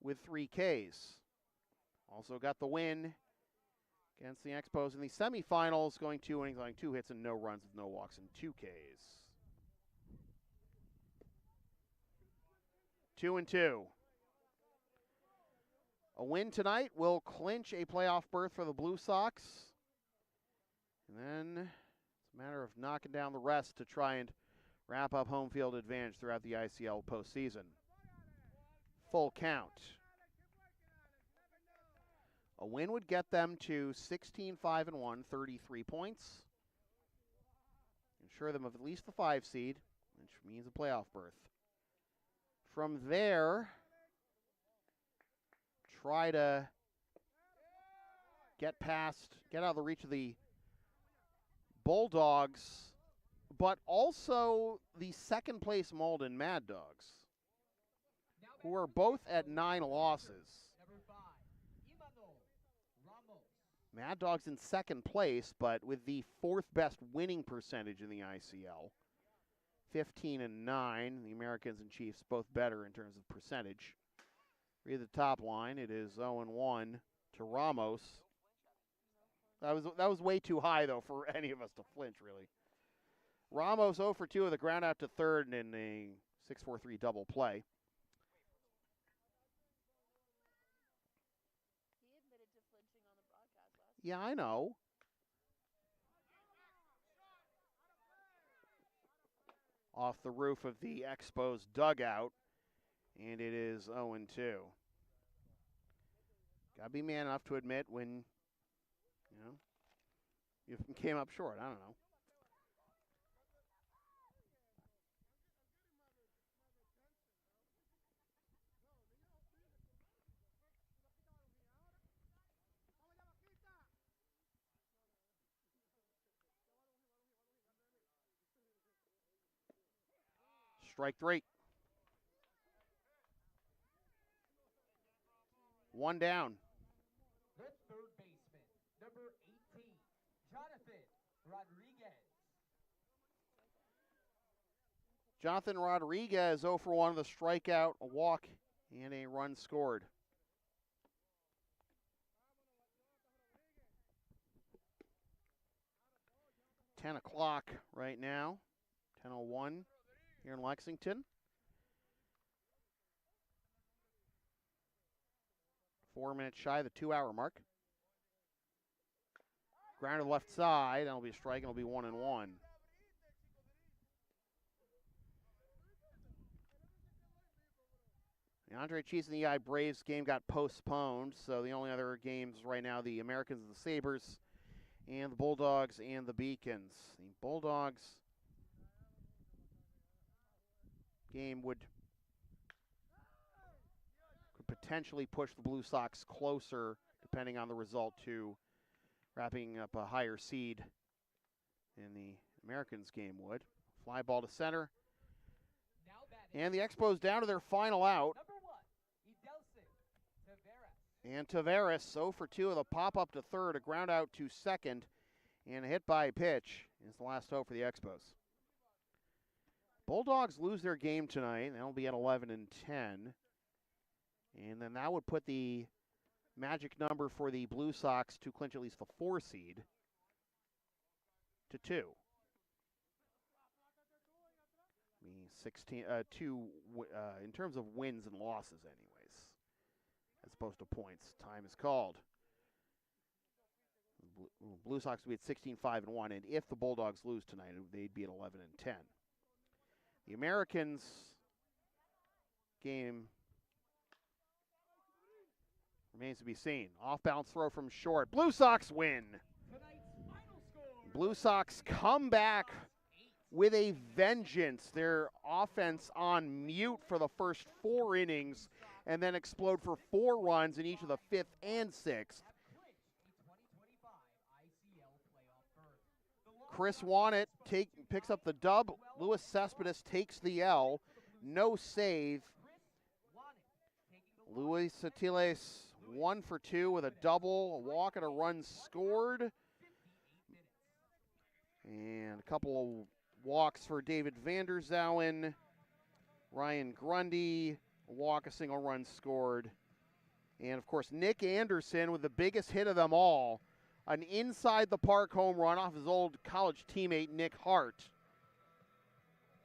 with 3 Ks. Also got the win against the Expos in the semifinals, going 2 innings, allowing 2 hits and no runs with no walks and 2 Ks. 2-2. A win tonight will clinch a playoff berth for the Blue Sox. And then it's a matter of knocking down the rest to try and wrap up home field advantage throughout the ICL postseason. Full count. A win would get them to 16-5-1, 33 points. Ensure them of at least the 5 seed, which means a playoff berth. From there, try to get out of the reach of the Bulldogs, but also the second place Malden Mad Dogs, who are both at 9 losses. Mad Dogs in second place, but with the 4th best winning percentage in the ICL. 15-9. The Americans and Chiefs both better in terms of percentage. Read the top line. It is 0-1 to Ramos. That was way too high, though, for any of us to flinch, really. Ramos 0 for 2 with a ground out to third in a 6-4-3 double play.
He admitted to flinching on the broadcast last
Yeah, I know. Off the roof of the Expos dugout, and it is 0-2. Got to be man enough to admit when, you came up short. I don't know. Strike 3. 1 down.
The third baseman, number 18, Jonathan Rodriguez.
Jonathan Rodriguez 0 for 1 with a strikeout, a walk, and a run scored. $10 o'clock right now, 10:01 here in Lexington. 4 minutes shy of the 2-hour mark. Ground to the left side, that'll be a strike, and it'll be 1-1. The Andre Cheese and the EI Braves game got postponed, so the only other games right now, the Americans and the Sabres, and the Bulldogs and the Beacons. The Bulldogs game could potentially push the Blue Sox closer, depending on the result, to wrapping up a higher seed than the Americans game would. Fly ball to center. And the Expos down to their final out. And Tavares 0 for 2 with a pop-up to third, a ground out to second, and a hit by pitch is the last hope for the Expos. Bulldogs lose their game tonight. They'll be at 11-10. And then that would put the magic number for the Blue Sox to clinch at least the 4 seed to 2. I mean, 2 in terms of wins and losses, anyways, as opposed to points. Time is called. Blue Sox would be at 16-5-1, and if the Bulldogs lose tonight, they'd be at 11-10. The Americans game remains to be seen. Off-balance throw from short. Blue Sox win. Blue Sox come back with a vengeance. Their offense on mute for the first 4 innings, and then explode for 4 runs in each of the 5th and 6th. Chris Wannett picks up the dub. Luis Cespedes takes the L. No save. Luis Satiles 1 for 2 with a double, a walk, and a run scored. And a couple of walks for David Vanderzowen. Ryan Grundy, a walk, a single run scored. And, of course, Nick Anderson with the biggest hit of them all. An inside-the-park home run off his old college teammate, Nick Hart,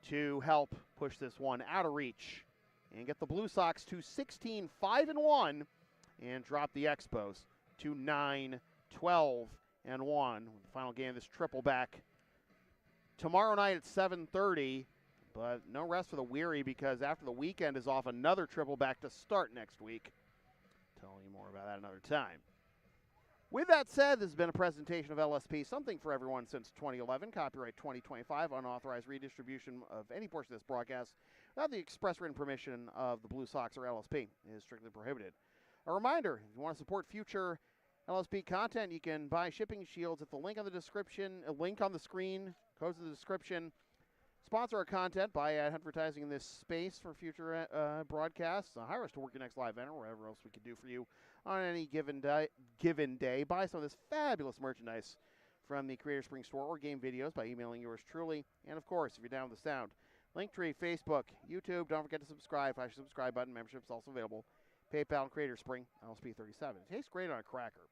to help push this one out of reach and get the Blue Sox to 16-5-1 and drop the Expos to 9-12-1. The final game of this triple back tomorrow night at 7:30. But no rest for the weary, because after the weekend is off, another triple back to start next week. Tell you more about that another time. With that said, this has been a presentation of LSP, something for everyone since 2011. Copyright 2025. Unauthorized redistribution of any portion of this broadcast without the express written permission of the Blue Sox or LSP is strictly prohibited. A reminder, if you want to support future LSP content, you can buy shipping shields at the link on the description, a link on the screen, codes in the description. Sponsor our content by advertising in this space for future broadcasts. Hire us to work your next live event or whatever else we can do for you on any given day. Buy some of this fabulous merchandise from the Creator Spring store or game videos by emailing yours truly. And, of course, if you're down with the sound, Linktree, Facebook, YouTube. Don't forget to subscribe. Flash the subscribe button. Membership's also available. PayPal and Creator Spring, LSP 37. It tastes great on a cracker.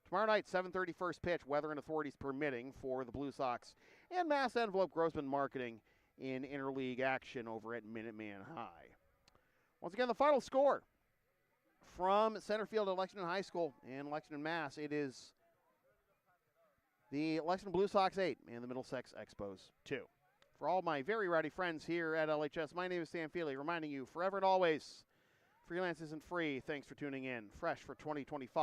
Tomorrow night, 7:30 first pitch, weather and authorities permitting, for the Blue Sox and Mass Envelope Grossman Marketing in interleague action over at Minuteman High. Once again, the final score from center field at Lexington High School in Lexington, Mass. It is the Lexington Blue Sox 8 and the Middlesex Expos 2. For all my very rowdy friends here at LHS, my name is Sam Feely, reminding you forever and always, freelance isn't free. Thanks for tuning in. Fresh for 2025.